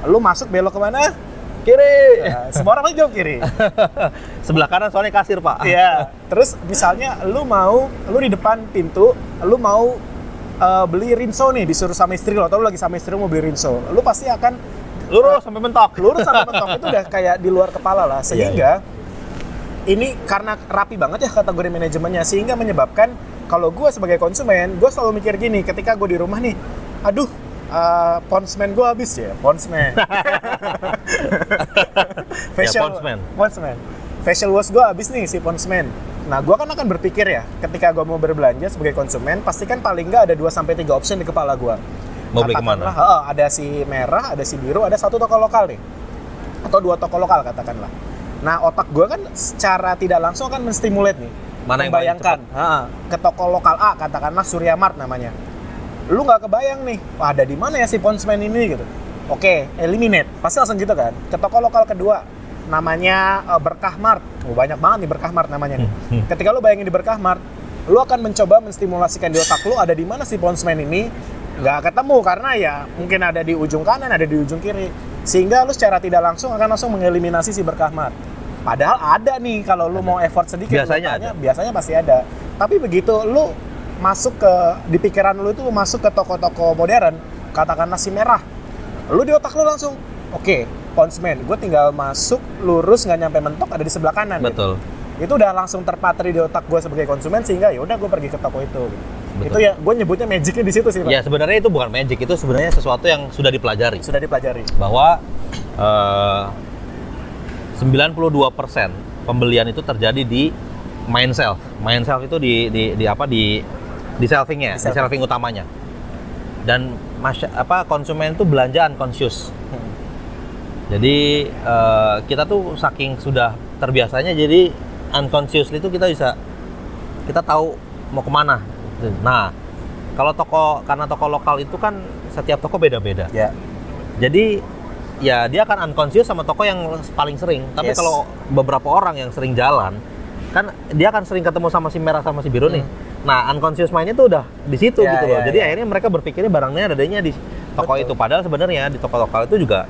Lu masuk belok kemana? Kiri. Nah, semua orang lagi jauh kiri. Sebelah kanan soalnya kasir, Pak. Iya. Terus misalnya lu di depan pintu, lu mau beli rinso nih, disuruh sama istri lo, atau lu lagi sama istri mau beli rinso. Lu pasti akan lurus sampai mentok. Itu udah kayak di luar kepala lah. Sehingga ini karena rapi banget ya kategori manajemennya, sehingga menyebabkan kalau gue sebagai konsumen, gue selalu mikir gini, ketika gue di rumah nih, aduh, Ponsman gue habis ya, Ponsman. Facial wash gue habis nih si Ponsman. Nah, gue kan akan berpikir ya, ketika gue mau berbelanja sebagai konsumen, pasti kan paling nggak ada 2-3 option di kepala gue. Mau beli kemana? Ada si merah, ada si biru, ada satu toko lokal nih. atau 2 toko lokal katakanlah. Nah, otak gue kan secara tidak langsung kan menstimulate nih. Mana yang paling membayangkan ke toko lokal A, katakanlah Surya Mart namanya. Lu nggak kebayang nih, wah, ada di mana ya si Ponsman ini gitu. Oke, eliminate. Pasti langsung gitu kan. Ke toko lokal kedua, namanya Berkah Mart. Banyak banget nih Berkah Mart namanya nih. Ketika lu bayangin di Berkah Mart, lu akan mencoba menstimulasikan di otak lu ada di mana si Ponsman ini. Nggak ketemu karena ya mungkin ada di ujung kanan, ada di ujung kiri. Sehingga lu secara tidak langsung akan langsung mengeliminasi si Berkah Mart. Padahal ada nih kalau lu mau effort sedikit. Biasanya pasti ada. Tapi begitu lu masuk ke, di pikiran lu itu masuk ke toko-toko modern, katakan nasi merah, lu di otak lu langsung, oke, Ponsman, gue tinggal masuk lurus nggak nyampe mentok ada di sebelah kanan. Betul. Gitu. Itu udah langsung terpatri di otak gue sebagai konsumen sehingga ya udah gue pergi ke toko itu. Betul. Itu ya gue nyebutnya magicnya di situ sih, Pak. Ya sebenarnya itu bukan magic, itu sebenarnya sesuatu yang sudah dipelajari. Bahwa 92% pembelian itu terjadi di main shelf. Main shelf itu di shelvingnya, di shelving utamanya. Dan konsumen itu belanja unconscious. Jadi kita tuh saking sudah terbiasanya, jadi unconsciously itu kita tahu mau kemana. Nah, karena toko lokal itu kan setiap toko beda-beda. Yeah. Jadi ya dia akan unconscious sama toko yang paling sering. Tapi kalau beberapa orang yang sering jalan, kan dia akan sering ketemu sama si merah sama si biru nih. Nah, unconscious mind-nya tuh udah di situ gitu loh. Jadi akhirnya mereka berpikirnya barangnya adanya di toko itu. Padahal sebenarnya di toko lokal itu juga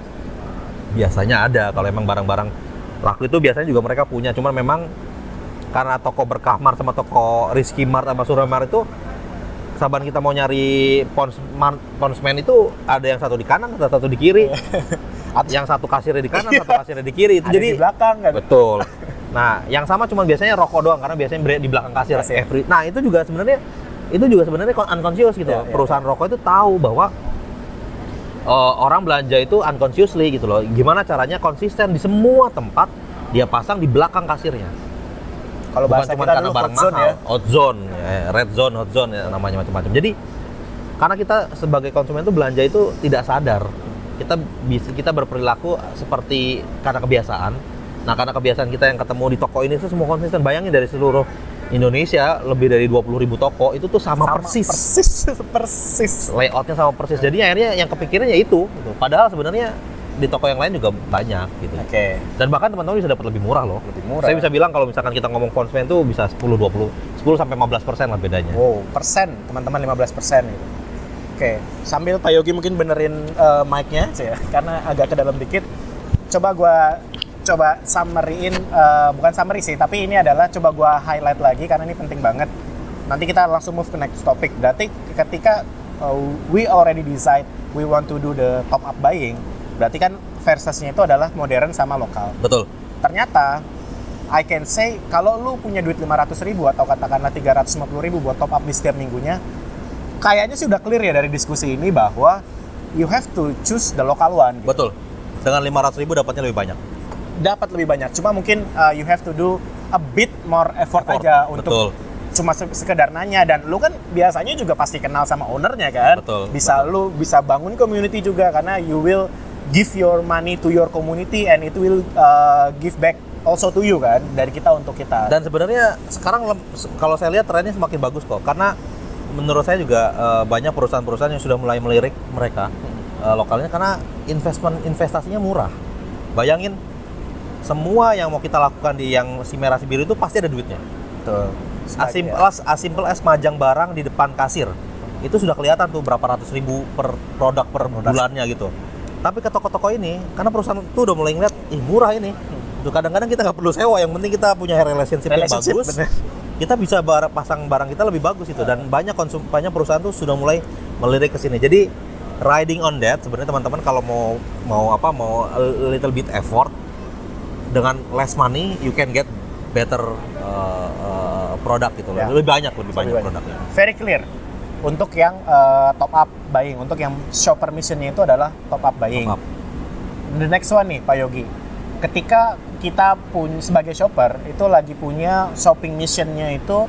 biasanya ada. Kalau emang barang-barang laku itu biasanya juga mereka punya. Cuman memang karena toko Berkah Mart sama toko Rizky Mart sama Surya Mart itu, saban kita mau nyari Ponsman itu ada yang satu di kanan, ada satu di kiri. Yang satu kasirnya di kanan, satu kasirnya di kiri. Itu jadi di belakang kan. Betul. Nah, yang sama cuma biasanya rokok doang karena biasanya di belakang kasir. Nah, itu juga sebenarnya unconscious gitu. Perusahaan rokok itu tahu bahwa orang belanja itu unconsciously gitu loh. Gimana caranya konsisten di semua tempat dia pasang di belakang kasirnya. Kalau bahasa cuma kita karena dulu barang mahal, hot zone, red zone, hot zone, ya, namanya macam-macam. Jadi karena kita sebagai konsumen itu belanja itu tidak sadar, kita berperilaku seperti karena kebiasaan. Nah, karena kebiasaan kita yang ketemu di toko ini itu semua konsisten. Bayangin dari seluruh Indonesia lebih dari 20.000 toko itu tuh sama persis. Layoutnya sama persis. Jadi akhirnya yang kepikirannya itu. Gitu. Padahal sebenarnya di toko yang lain juga banyak gitu. Oke. Dan bahkan teman-teman bisa dapat lebih murah loh. Saya bisa bilang kalau misalkan kita ngomong Ponsman itu bisa 10 sampai 15% lah bedanya. Wow, persen, teman-teman 15% gitu. Oke, sambil Pak Yogi mungkin benerin mic-nya ya, karena agak ke dalam dikit. Coba summary-in, bukan summary sih, tapi ini adalah coba gua highlight lagi karena ini penting banget. Nanti kita langsung move ke next topic. Berarti ketika we already decide we want to do the top up buying, berarti kan versusnya itu adalah modern sama lokal. Betul. Ternyata I can say kalau lu punya duit 500.000 atau katakanlah 350.000 buat top up di setiap minggunya, kayaknya sih udah clear ya dari diskusi ini bahwa you have to choose the local one. Gitu. Betul. Dengan 500.000 dapatnya lebih banyak. Dapat lebih banyak. Cuma mungkin you have to do a bit more effort aja untuk cuma sekedar nanya, dan lu kan biasanya juga pasti kenal sama ownernya kan. Lu bisa bangun community juga karena you will give your money to your community and it will give back also to you kan, dari kita untuk kita. Dan sebenarnya sekarang kalau saya lihat trennya semakin bagus kok, karena menurut saya juga banyak perusahaan-perusahaan yang sudah mulai melirik mereka lokalnya karena investasinya murah. Bayangin semua yang mau kita lakukan di yang si merah si biru itu pasti ada duitnya. Betul. As simple as majang barang di depan kasir. Itu sudah kelihatan tuh berapa ratus ribu per produk per bulannya gitu. Tapi ke toko-toko ini, karena perusahaan itu udah mulai ngeliat, murah ini. Tuh, kadang-kadang kita nggak perlu sewa, yang penting kita punya relationship yang bagus. Bener. Kita bisa pasang barang kita lebih bagus itu, dan banyak perusahaan tuh sudah mulai melirik ke sini. Jadi riding on that, sebenarnya teman-teman kalau mau a little bit effort dengan less money, you can get better product gitu loh. Lebih banyak produknya. Very clear. Untuk yang top up buying, untuk yang shopper missionnya itu adalah top up buying. The next one nih Pak Yogi, ketika kita sebagai shopper itu lagi punya shopping missionnya itu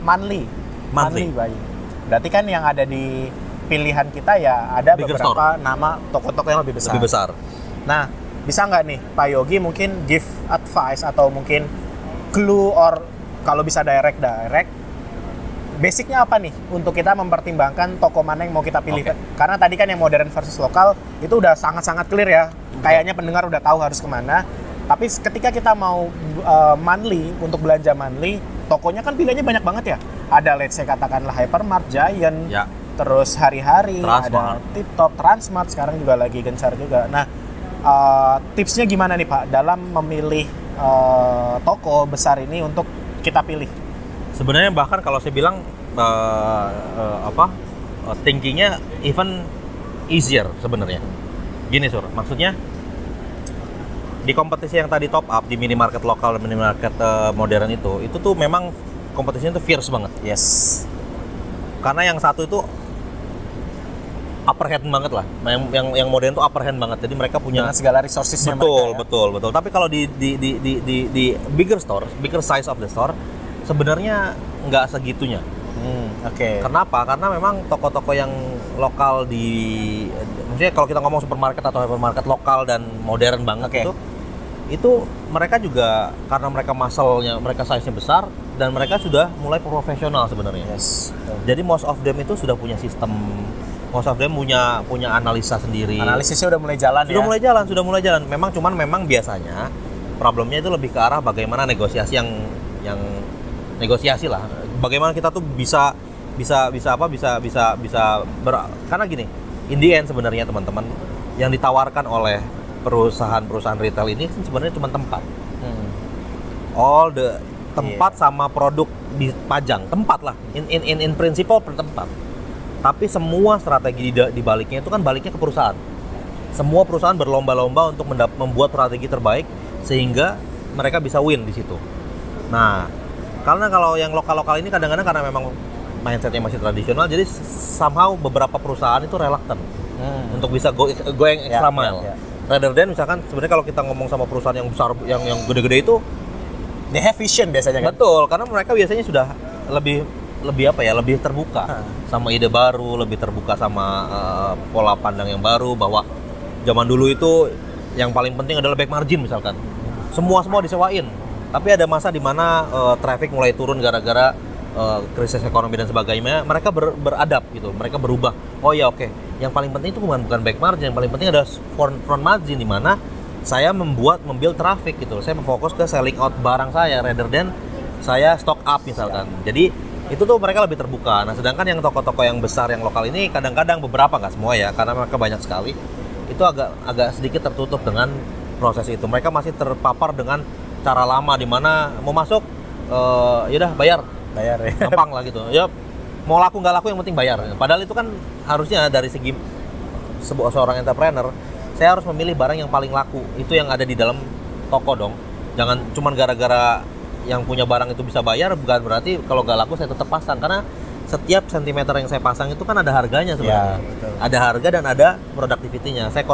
monthly buying. Berarti kan yang ada di pilihan kita ya ada beberapa nama toko-toko yang lebih besar. Nah, Bisa nggak nih Pak Yogi mungkin give advice atau mungkin clue or kalau bisa direct, basicnya apa nih untuk kita mempertimbangkan toko mana yang mau kita pilih? Karena tadi kan yang modern versus lokal itu udah sangat-sangat clear ya. Kayaknya pendengar udah tahu harus kemana. Tapi ketika kita mau monthly, untuk belanja monthly, tokonya kan pilihannya banyak banget ya. Ada let's say katakanlah Hypermart, Giant, terus hari-hari, ada Tip Top, Transmart sekarang juga lagi gencar juga. Nah, tipsnya gimana nih Pak dalam memilih toko besar ini untuk kita pilih? Sebenarnya bahkan kalau saya bilang thinkingnya even easier sebenarnya. Gini Sur, maksudnya di kompetisi yang tadi top up di minimarket lokal dan minimarket modern itu tuh memang kompetisinya tuh fierce banget. Yes. Karena yang satu itu upper hand banget lah. Yang modern tuh upper hand banget. Jadi mereka punya segala resources-nya. Betul. Tapi kalau di bigger store, bigger size of the store sebenarnya nggak segitunya. Oke. Kenapa? Karena memang toko-toko yang lokal maksudnya kalau kita ngomong supermarket atau hypermarket lokal dan modern banget itu mereka juga karena mereka muscle-nya, mereka size-nya besar dan mereka sudah mulai profesional sebenarnya. Yes. Jadi most of them itu sudah punya sistem, most of them punya analisa sendiri. Analisisnya udah mulai jalan Sudah mulai jalan. Memang biasanya problemnya itu lebih ke arah bagaimana negosiasi negosiasi lah. Bagaimana kita tuh bisa karena gini, in the end sebenarnya teman-teman yang ditawarkan oleh perusahaan retail ini sebenarnya cuma tempat. All the tempat sama produk dipajang, tempat lah. In principle per tempat. Tapi semua strategi di baliknya itu kan baliknya ke perusahaan. Semua perusahaan berlomba-lomba untuk membuat strategi terbaik sehingga mereka bisa win di situ. Nah, karena kalau yang lokal-lokal ini kadang-kadang karena memang mindsetnya masih tradisional, jadi somehow beberapa perusahaan itu reluctant untuk bisa going extra mile. Rather than misalkan sebenarnya kalau kita ngomong sama perusahaan yang besar, yang gede-gede itu, they have vision biasanya kan? Betul, karena mereka biasanya sudah lebih terbuka sama ide baru, lebih terbuka sama pola pandang yang baru, bahwa zaman dulu itu yang paling penting adalah back margin misalkan. Semua disewain. Tapi ada masa di mana traffic mulai turun gara-gara krisis ekonomi dan sebagainya. Mereka beradab gitu, mereka berubah. Oh ya oke. Yang paling penting itu bukan back margin, yang paling penting ada front margin di mana saya membuild traffic gitu. Saya fokus ke selling out barang saya rather than saya stock up misalkan. Jadi itu tuh mereka lebih terbuka. Nah, sedangkan yang toko-toko yang besar yang lokal ini kadang-kadang beberapa, nggak semua ya, karena mereka banyak sekali, itu agak sedikit tertutup dengan proses itu. Mereka masih terpapar dengan cara lama di mana mau masuk yaudah bayar ya. Gampang lah gitu. Ya mau laku nggak laku yang penting bayar. Padahal itu kan harusnya dari segi seorang entrepreneur, saya harus memilih barang yang paling laku. Itu yang ada di dalam toko dong. Jangan cuman gara-gara yang punya barang itu bisa bayar, bukan berarti kalau nggak laku saya tetap pasang. Karena setiap sentimeter yang saya pasang itu kan ada harganya sebenarnya. Ada harga dan ada productivity-nya. Saya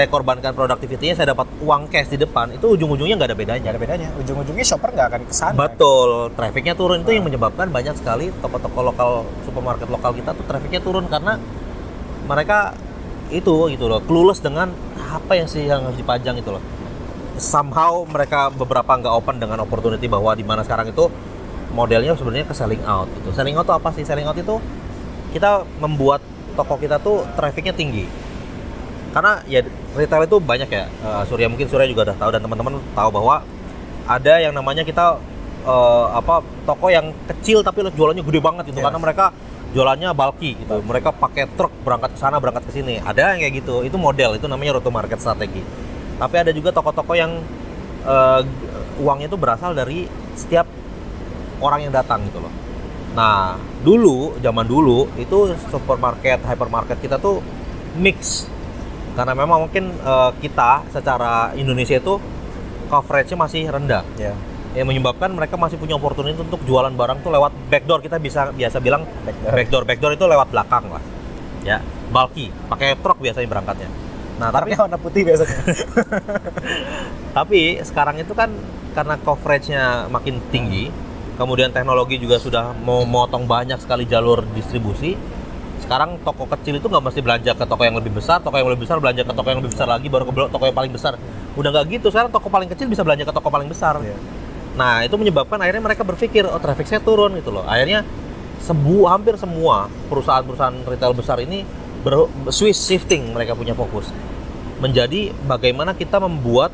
korbankan productivity-nya, saya dapat uang cash di depan, itu ujung-ujungnya nggak ada bedanya. Ujung-ujungnya shopper nggak akan kesana. Betul, trafficnya turun. Itu yang menyebabkan banyak sekali toko-toko lokal, supermarket lokal kita tuh trafficnya turun karena mereka itu gitu loh, clueless dengan apa yang harus dipajang itu loh. Somehow mereka beberapa nggak open dengan opportunity bahwa di mana sekarang itu modelnya sebenarnya ke selling out gitu. Selling out itu apa sih? Selling out itu kita membuat toko kita tuh trafficnya tinggi. Karena ya retail itu banyak ya, Surya juga udah tahu dan teman-teman tahu bahwa ada yang namanya kita toko yang kecil tapi jualannya gede banget gitu, karena mereka jualannya bulky gitu, mereka pakai truk berangkat ke sana berangkat ke sini, ada yang kayak gitu, itu model, itu namanya route market strategi. Tapi ada juga toko-toko yang uangnya itu berasal dari setiap orang yang datang gitu loh. Nah zaman dulu itu supermarket, hypermarket kita tuh mix. Karena memang mungkin kita secara Indonesia itu coverage-nya masih rendah. Yang menyebabkan mereka masih punya opportunity untuk jualan barang tuh lewat backdoor. Kita biasa bilang backdoor itu lewat belakang lah. Ya, bulky, pakai truk biasanya berangkatnya. Nah, tapi warna putih biasanya. Tapi sekarang itu kan karena coverage-nya makin tinggi, kemudian teknologi juga sudah mau motong banyak sekali jalur distribusi, Sekarang toko kecil itu nggak mesti belanja ke toko yang lebih besar, toko yang lebih besar belanja ke toko yang lebih besar lagi, baru ke toko yang paling besar. Udah nggak gitu, sekarang toko paling kecil bisa belanja ke toko paling besar. Nah, itu menyebabkan akhirnya mereka berpikir, oh traffic saya turun gitu loh. Akhirnya hampir semua perusahaan-perusahaan retail besar ini switch shifting, mereka punya fokus menjadi bagaimana kita membuat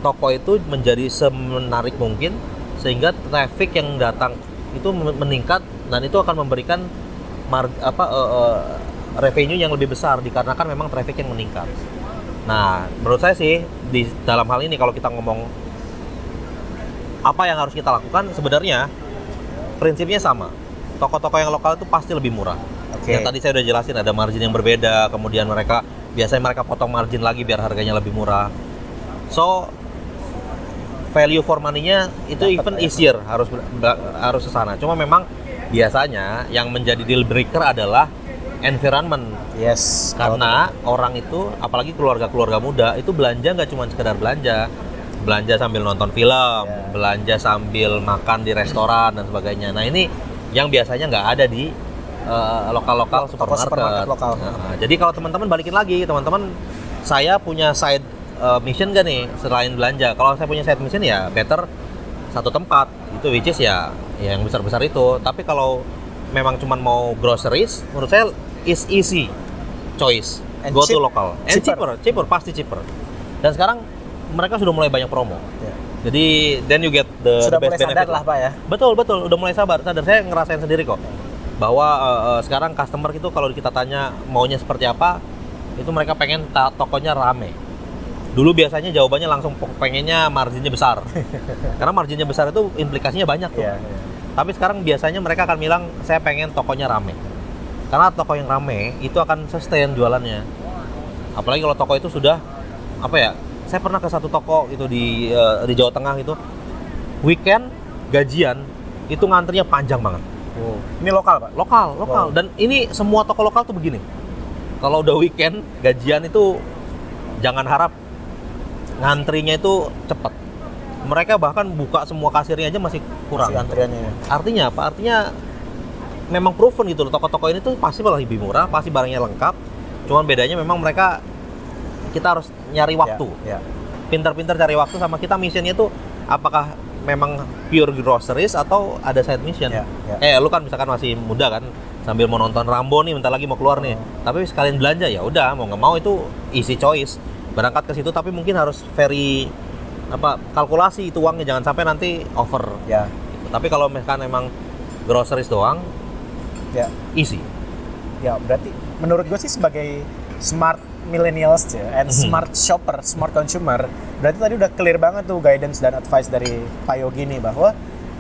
toko itu menjadi semenarik mungkin sehingga traffic yang datang itu meningkat dan itu akan memberikan revenue yang lebih besar dikarenakan memang traffic yang meningkat. Nah, menurut saya sih di dalam hal ini kalau kita ngomong apa yang harus kita lakukan, sebenarnya prinsipnya sama. Toko-toko yang lokal itu pasti lebih murah. Yang tadi saya udah jelasin, ada margin yang berbeda, kemudian biasanya mereka potong margin lagi biar harganya lebih murah. So, value for money-nya itu even easier harus ke sana. Cuma memang biasanya yang menjadi deal breaker adalah environment. Yes. Karena orang itu, apalagi keluarga-keluarga muda, itu belanja nggak cuma sekedar belanja sambil nonton film, belanja sambil makan di restoran dan sebagainya. Nah, ini yang biasanya nggak ada di lokal-lokal supermarket lokal. Nah, jadi kalau teman-teman balikin lagi, teman-teman, saya punya side mission nggak nih selain belanja? Kalau saya punya side mission ya better satu tempat itu, which is ya yang besar-besar itu. Tapi kalau memang cuma mau groceries, menurut saya is easy choice, go to local and cheaper, pasti cheaper. Dan sekarang mereka sudah mulai banyak promo. Jadi then you get the best benefit. Sadar lah Pak ya. Betul, udah mulai sadar. Saya ngerasain sendiri kok. Bahwa sekarang customer itu kalau kita tanya maunya seperti apa, itu mereka pengen tokonya rame. Dulu biasanya jawabannya langsung pengennya marginnya besar. Karena marginnya besar itu implikasinya banyak tuh. Tapi sekarang biasanya mereka akan bilang saya pengen tokonya rame. Karena toko yang rame itu akan sustain jualannya. Apalagi kalau toko itu sudah saya pernah ke satu toko itu di Jawa Tengah itu, weekend gajian itu ngantrinya panjang banget. Ini lokal Pak? Lokal. Dan ini semua toko lokal tuh begini. Kalau udah weekend gajian itu jangan harap ngantrinya itu cepat. Mereka bahkan buka semua kasirnya aja masih kurang. Masih antriannya. Artinya apa? Artinya memang proven gitu loh, toko-toko ini tuh pasti lebih murah, pasti barangnya lengkap. Cuman bedanya memang kita harus nyari waktu. Pintar-pintar cari waktu, sama kita missionnya tuh apakah memang pure groceries atau ada side mission. Lu kan misalkan masih muda kan, sambil mau nonton Rambo nih, bentar lagi mau keluar nih. Tapi sekalian belanja ya udah, mau nggak mau itu easy choice. Berangkat ke situ, tapi mungkin harus very kalkulasi itu uangnya, jangan sampai nanti over. Tapi kalau misalkan memang groceries doang, easy. Ya, berarti menurut gue sih sebagai smart millennials and smart shopper, smart consumer, berarti tadi udah clear banget tuh guidance dan advice dari Pak Yogi nih, bahwa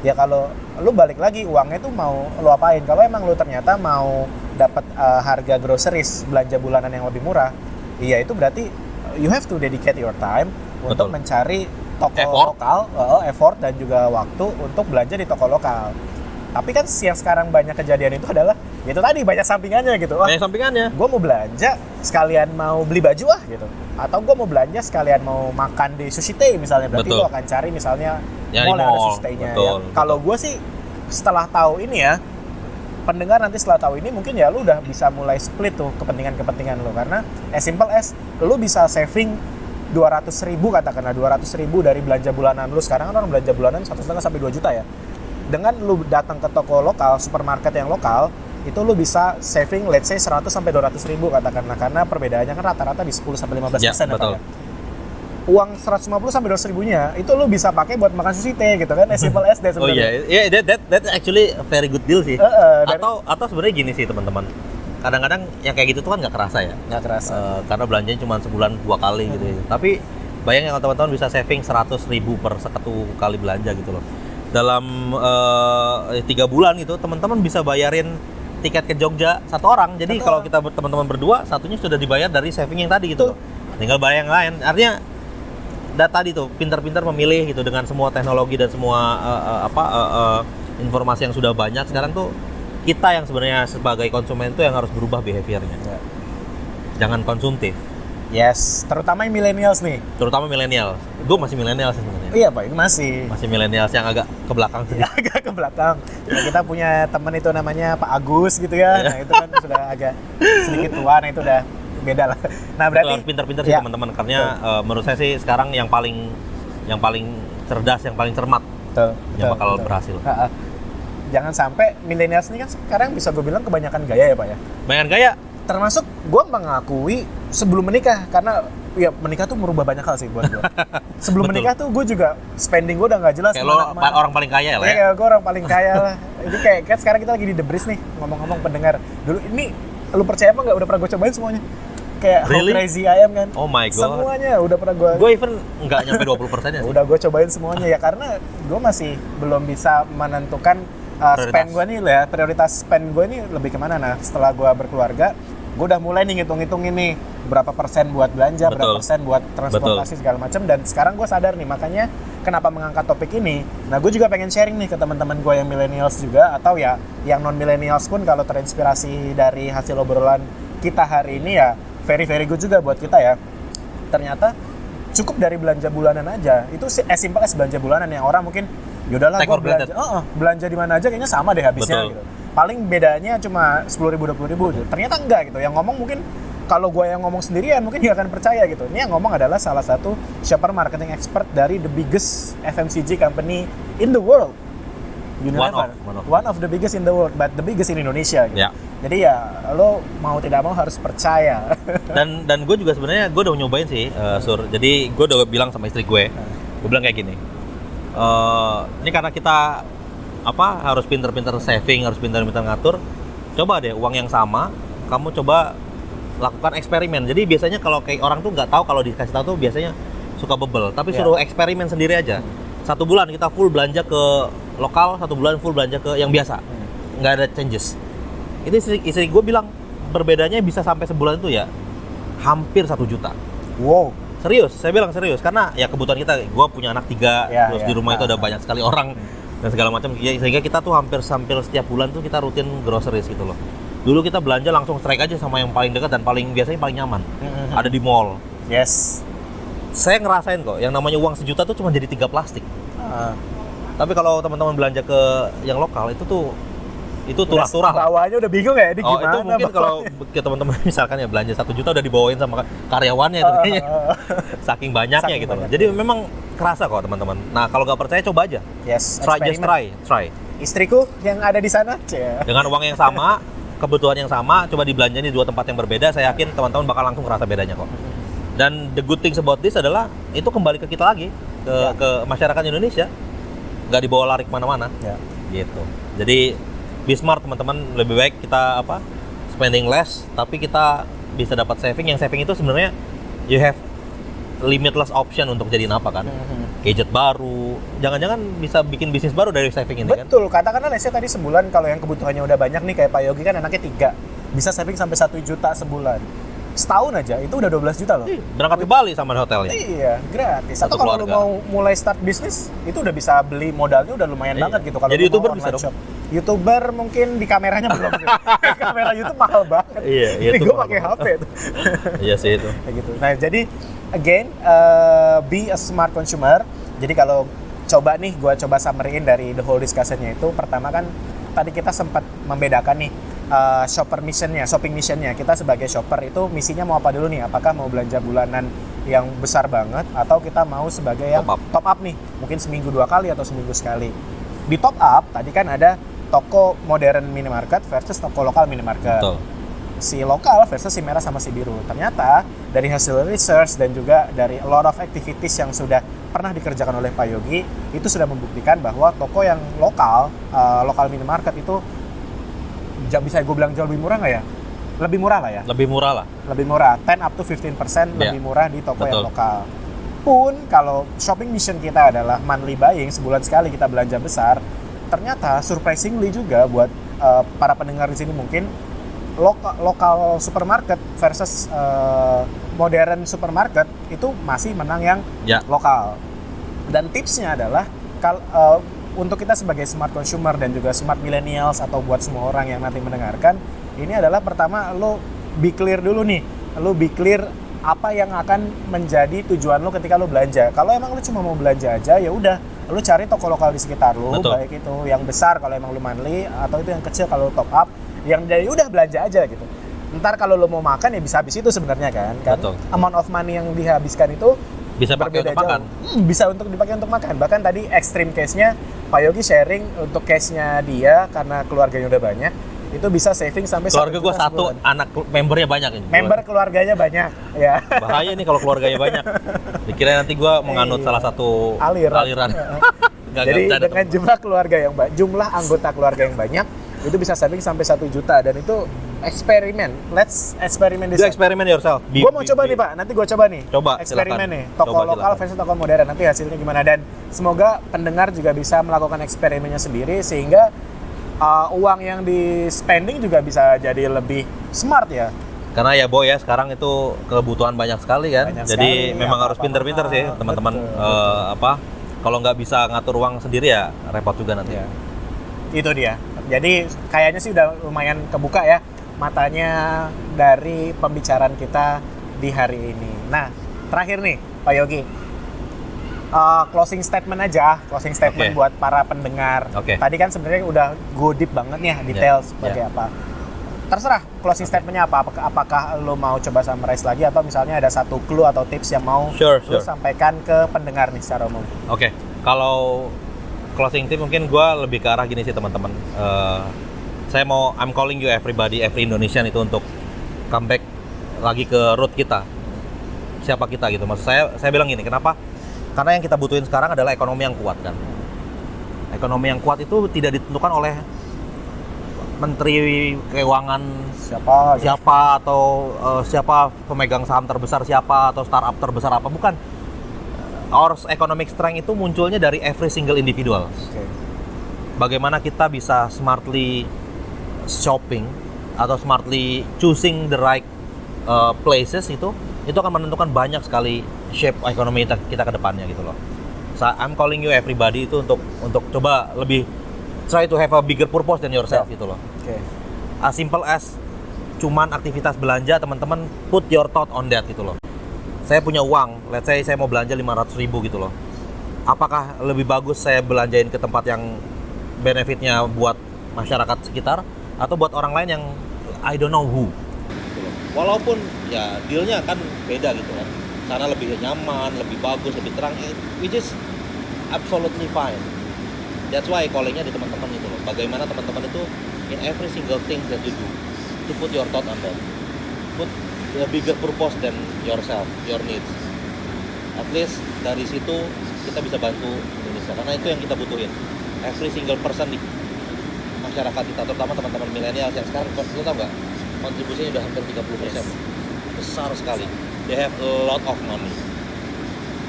ya kalau lu balik lagi uangnya tuh mau lu apain. Kalau emang lu ternyata mau dapat harga groceries, belanja bulanan yang lebih murah, iya itu berarti you have to dedicate your time untuk mencari toko lokal, effort dan juga waktu untuk belanja di toko lokal. Tapi kan yang sekarang banyak kejadian itu adalah itu tadi banyak sampingannya gitu. Banyak sampingannya. Gue mau belanja sekalian mau beli baju gitu. Atau gue mau belanja sekalian mau makan di Sushi Tei misalnya. Berarti gue akan cari misalnya mall yang ada Sushi Tei-nya. Kalau gue sih setelah tahu ini ya, pendengar nanti setelah tahu ini mungkin ya lu udah bisa mulai split tuh kepentingan-kepentingan lu. Karena as simple as lu bisa saving 200.000 katakanlah, 200.000 dari belanja bulanan lu. Sekarang kan orang belanja bulanan 1,5 sampai 2 juta ya. Dengan lu datang ke toko lokal, supermarket yang lokal, itu lu bisa saving let's say 100 sampai 200.000 katakanlah, karena perbedaannya kan rata-rata di 10 sampai 15% ya, betul. Uang 150 sampai 200.000-nya itu lu bisa pakai buat makan sushi teh gitu kan, as simple as that sebenarnya. That's actually a very good deal sih. Atau sebenarnya gini sih teman-teman. Kadang-kadang yang kayak gitu tuh kan nggak kerasa ya. Nggak kerasa. Karena belanjanya cuma sebulan 2 kali gitu ya. Tapi bayangin kalau teman-teman bisa saving 100.000 per satu kali belanja gitu loh. Dalam 3 bulan gitu, teman-teman bisa bayarin tiket ke Jogja satu orang. Jadi kalau kita teman-teman berdua, satunya sudah dibayar dari saving yang tadi gitu loh. Tinggal bayar yang lain. Artinya tadi tuh pintar-pintar memilih gitu dengan semua teknologi dan semua informasi yang sudah banyak. Sekarang tuh kita yang sebenarnya sebagai konsumen itu yang harus berubah behaviornya. Jangan konsumtif, Yes, terutama yang millennials nih. Terutama milenial. Gue masih milenial sih sebenarnya. Iya Pak, ini masih. Masih milenial yang agak ke belakang sedikit. Agak ke belakang. Nah, kita punya teman itu namanya Pak Agus gitu ya. Nah itu kan sudah agak sedikit tua, nah itu udah beda lah. Nah berarti itu harus pintar-pintar sih teman-teman, karena menurut saya sih sekarang yang paling cerdas, yang paling cermat yang bakal berhasil. Jangan sampai millennials ini kan sekarang bisa gue bilang kebanyakan gaya ya Pak ya. Kebanyakan gaya. Termasuk gue mengakui sebelum menikah, karena ya menikah tuh merubah banyak hal sih buat gue. Sebelum menikah tuh gue juga spending gue udah nggak jelas. Kayak lo orang paling kaya lah ya? Iya, gue orang paling kaya lah. Ini kayak sekarang kita lagi di The Breeze nih, ngomong-ngomong pendengar. Dulu ini, lu percaya apa nggak, udah pernah gue cobain semuanya. Kayak really? How Crazy I Am kan. Oh my god. Semuanya udah pernah gue. Gue even nggak nyampe 20%-nya sih. Udah gue cobain semuanya ya, karena gue masih belum bisa menentukan spend gue nih ya, prioritas spend gue ini lebih kemana. Nah setelah gue berkeluarga, gue udah mulai nih ngitung-ngitungin nih berapa persen buat belanja, berapa persen buat transportasi segala macam. Dan sekarang gue sadar nih, makanya kenapa mengangkat topik ini. Nah gue juga pengen sharing nih ke teman-teman gue yang millennials juga, atau ya yang non millennials pun kalau terinspirasi dari hasil obrolan kita hari ini ya very good juga buat kita ya. Ternyata cukup dari belanja bulanan aja, itu as simple as belanja bulanan yang orang mungkin yaudahlah gue belanja di mana aja kayaknya sama deh habisnya gitu. Paling bedanya cuma 10.000 20.000 ternyata enggak gitu. Yang ngomong mungkin, kalau gue yang ngomong sendirian mungkin gak akan percaya gitu. Ini yang ngomong adalah salah satu shopper marketing expert dari the biggest FMCG company in the world, Unilever. One of the biggest in the world, but the biggest in Indonesia gitu. Jadi ya lo mau tidak mau harus percaya. dan gue juga sebenarnya gue udah nyobain sih Sur. Jadi gue udah bilang sama istri gue bilang kayak gini, ini karena kita harus pintar-pintar saving, harus pintar-pintar ngatur. Coba deh uang yang sama, kamu coba lakukan eksperimen. Jadi biasanya kalau kayak orang tuh nggak tahu, kalau dikasih tahu tuh biasanya suka bebel. Tapi suruh eksperimen sendiri aja. 1 bulan kita full belanja ke lokal, 1 bulan full belanja ke yang biasa. Nggak ada changes. Itu istri gue bilang berbedanya bisa sampai sebulan itu ya hampir 1 juta. Wow. Serius, saya bilang serius. Karena ya kebutuhan kita, gue punya anak 3, terus di rumah itu ada banyak sekali orang dan segala macam, sehingga kita tuh hampir setiap bulan tuh kita rutin groceries gitu loh. Dulu kita belanja langsung strike aja sama yang paling dekat dan biasanya paling nyaman. Ada di mall. Yes. Saya ngerasain kok, yang namanya uang 1 juta tuh cuma jadi 3 plastik. Tapi kalau teman-teman belanja ke yang lokal itu turah-turah. Bawahnya udah bingung ya, ini gimana? Itu mungkin kalau ke teman-teman misalkan ya belanja 1 juta udah dibawain sama karyawannya itu kayaknya. Saking banyaknya gitu loh. Jadi memang kerasa kok teman-teman. Nah kalau nggak percaya coba aja. Yes. Try. Istriku yang ada di sana. Dengan uang yang sama, kebutuhan yang sama, coba dibelanja di 2 tempat yang berbeda. Saya yakin teman-teman bakal langsung kerasa bedanya kok. Dan the good things about this adalah itu kembali ke kita lagi, ke masyarakat Indonesia. Nggak dibawa lari kemana-mana. Gitu. Jadi be smart teman-teman, lebih baik kita spending less tapi kita bisa dapat saving. Yang saving itu sebenarnya you have limitless option untuk jadiin apa kan. Gadget baru, jangan-jangan bisa bikin bisnis baru dari saving ini. Betul, kan? Katakanlah let's say tadi sebulan kalau yang kebutuhannya udah banyak nih, kayak Pak Yogi kan anaknya 3, bisa saving sampai 1 juta sebulan. Setahun aja itu udah 12 juta loh. Berangkat ke Bali sama hotelnya. Iya, gratis. Atau kalau lu mau mulai start bisnis, itu udah bisa beli modalnya udah lumayan banget gitu. Kalau jadi YouTuber bisa dong. YouTuber mungkin di kameranya belum. Kamera YouTube mahal banget. Iya, ini gue pakai HP tuh. Iya sih itu. Kayak gitu. Nah, jadi again, be a smart consumer. Jadi kalau coba nih, gue coba summary-in dari the whole discussion-nya itu, pertama kan tadi kita sempat membedakan nih shopping missionnya. Kita sebagai shopper itu misinya mau apa dulu nih? Apakah mau belanja bulanan yang besar banget, atau kita mau sebagai yang top up nih, mungkin seminggu 2 kali atau seminggu sekali. Di top up tadi kan ada toko modern minimarket versus toko lokal minimarket. Betul. Si lokal versus si merah sama si biru. Ternyata dari hasil research dan juga dari a lot of activities yang sudah pernah dikerjakan oleh Pak Yogi, itu sudah membuktikan bahwa toko yang lokal minimarket itu bisa gue bilang jauh lebih murah nggak ya? Lebih murah lah ya? Lebih murah lah. Lebih murah, 10 up to 15% lebih murah di toko yang lokal. Pun kalau shopping mission kita adalah monthly buying, sebulan sekali kita belanja besar, ternyata surprisingly juga buat para pendengar di sini mungkin, lokal supermarket versus modern supermarket itu masih menang yang lokal. Dan tipsnya adalah untuk kita sebagai smart consumer dan juga smart millennials, atau buat semua orang yang nanti mendengarkan, ini adalah pertama lo be clear dulu nih. Lo be clear apa yang akan menjadi tujuan lo ketika lo belanja. Kalau emang lo cuma mau belanja aja, ya udah, lo cari toko lokal di sekitar lo, baik itu yang besar kalau emang lo monthly, atau itu yang kecil kalau lo top up, yang jadi udah belanja aja gitu. Ntar kalau lo mau makan ya bisa habis itu sebenarnya kan. Amount of money yang dihabiskan itu bisa pakai untuk makan. Bisa untuk dipakai untuk makan. Bahkan tadi extreme case-nya Pak Yogi sharing untuk case-nya dia karena keluarganya udah banyak. Itu bisa saving sampai keluarga gue satu, anak membernya banyak ini. Member keluarganya banyak, ya. Bahaya nih kalau keluarganya banyak. Dikira nanti gue menganut salah satu aliran. Jadi dengan jumlah anggota keluarga yang banyak, itu bisa saving sampai 1 juta, dan itu eksperimen. Let's eksperimen this. Eksperimen yourself. Gue mau coba nih Pak, nanti gue coba nih. Coba, eksperimen silakan. Nih, toko lokal versus toko modern, nanti hasilnya gimana. Dan semoga pendengar juga bisa melakukan eksperimennya sendiri, sehingga uang yang di spending juga bisa jadi lebih smart ya. Karena ya Boy ya, sekarang itu kebutuhan banyak sekali kan. Jadi memang harus pinter-pinter sih teman-teman. Kalau nggak bisa ngatur uang sendiri ya repot juga nanti. Ya. Itu dia. Jadi kayaknya sih udah lumayan kebuka ya matanya dari pembicaraan kita di hari ini. Nah, terakhir nih Pak Yogi. Closing statement buat para pendengar. Tadi kan sebenarnya udah go deep banget nih detail sebagai apa. Terserah closing statementnya apa. Apakah lo mau coba summarize lagi, atau misalnya ada satu clue atau tips yang mau lo sampaikan ke pendengar nih secara umum. Kalau closing tip mungkin gue lebih ke arah gini sih teman-teman. I'm calling you every Indonesian itu untuk comeback lagi ke root kita. Siapa kita gitu. Maksud saya bilang gini, kenapa? Karena yang kita butuhin sekarang adalah ekonomi yang kuat kan. Ekonomi yang kuat itu tidak ditentukan oleh menteri keuangan siapa atau siapa pemegang saham terbesar siapa atau startup terbesar apa, bukan. Our economic strength itu munculnya dari every single individual. Bagaimana kita bisa smartly shopping atau smartly choosing the right places, itu akan menentukan banyak sekali shape ekonomi kita ke depannya gitu loh. So, I'm calling you everybody itu untuk coba lebih try to have a bigger purpose than yourself gitu loh. As simple as cuman aktivitas belanja, teman-teman put your thought on that gitu loh. Saya punya uang, let's say saya mau belanja 500.000 gitu loh. Apakah lebih bagus saya belanjain ke tempat yang benefitnya buat masyarakat sekitar, atau buat orang lain yang I don't know who? Walaupun ya dealnya kan beda gitu kan, karena lebih nyaman, lebih bagus, lebih terang, which is absolutely fine. That's why callingnya di teman-teman itu loh. Bagaimana teman-teman itu in every single thing that you do to put your thought on that, put a bigger purpose than yourself, your needs. At least dari situ kita bisa bantu Indonesia, karena itu yang kita butuhin. Every single person di masyarakat kita, terutama teman-teman milenial yang sekarang, lo tau nggak? Kontribusinya udah hampir 30%. Besar sekali. They have a lot of money.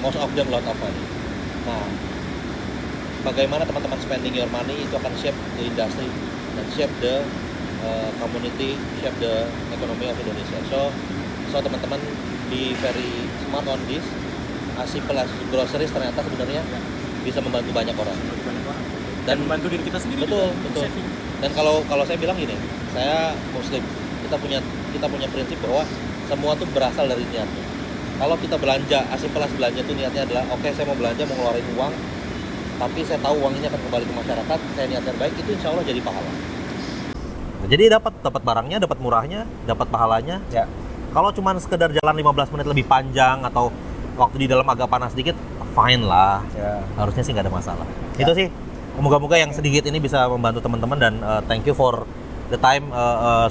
Most of them lot of money. Nah, bagaimana teman-teman spending your money itu akan shape the industry dan shape the community, shape the economy of Indonesia. So teman-teman be very smart on this. As simple as groceries ternyata sebenarnya bisa membantu banyak orang. Dan membantu diri kita sendiri. Betul. Dan kalau saya bilang gini, saya Muslim. Kita punya prinsip bahwa semua tuh berasal dari niatnya. Kalau kita belanja, simple as belanja tuh niatnya adalah saya mau belanja, mau ngeluarin uang, tapi saya tahu uang ini akan kembali ke masyarakat, saya niatkan baik, itu insya Allah jadi pahala. Jadi dapat barangnya, dapat murahnya, dapat pahalanya. Ya. Kalau cuma sekedar jalan 15 menit lebih panjang atau waktu di dalam agak panas sedikit, fine lah. Ya. Harusnya sih nggak ada masalah. Ya. Itu sih. Moga-moga yang sedikit ini bisa membantu teman-teman, dan thank you for the time.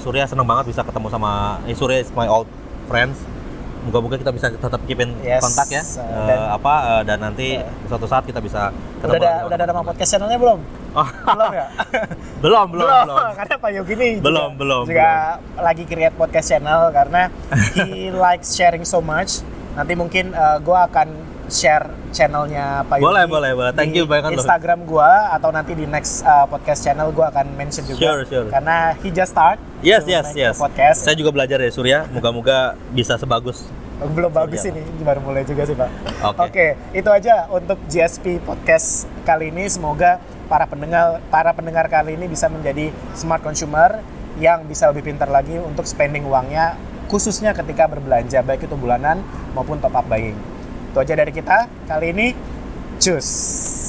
Surya seneng banget bisa ketemu sama Surya is my old friends. Moga-moga kita bisa tetap keep in kontak ya. Dan nanti suatu saat kita bisa ketemu. Udah ada nama podcast channelnya belum? Belum ya? belum. Karena Pak Yogi ini belum juga lagi create podcast channel, karena he likes sharing so much. Nanti mungkin gue akan share channelnya Pak Yogi. Boleh. Thank you banget loh. Instagram gue, atau nanti di next podcast channel gue akan mention juga. Sure. Karena he just start. Yes. Podcast. Saya juga belajar dari Surya. Moga-moga bisa sebagus. Belum bagus ini, baru mulai juga sih Pak. Oke, itu aja untuk GSP Podcast kali ini. Semoga para pendengar kali ini bisa menjadi smart consumer yang bisa lebih pintar lagi untuk spending uangnya khususnya ketika berbelanja, baik itu bulanan maupun top up buying. Itu aja dari kita kali ini. Cus!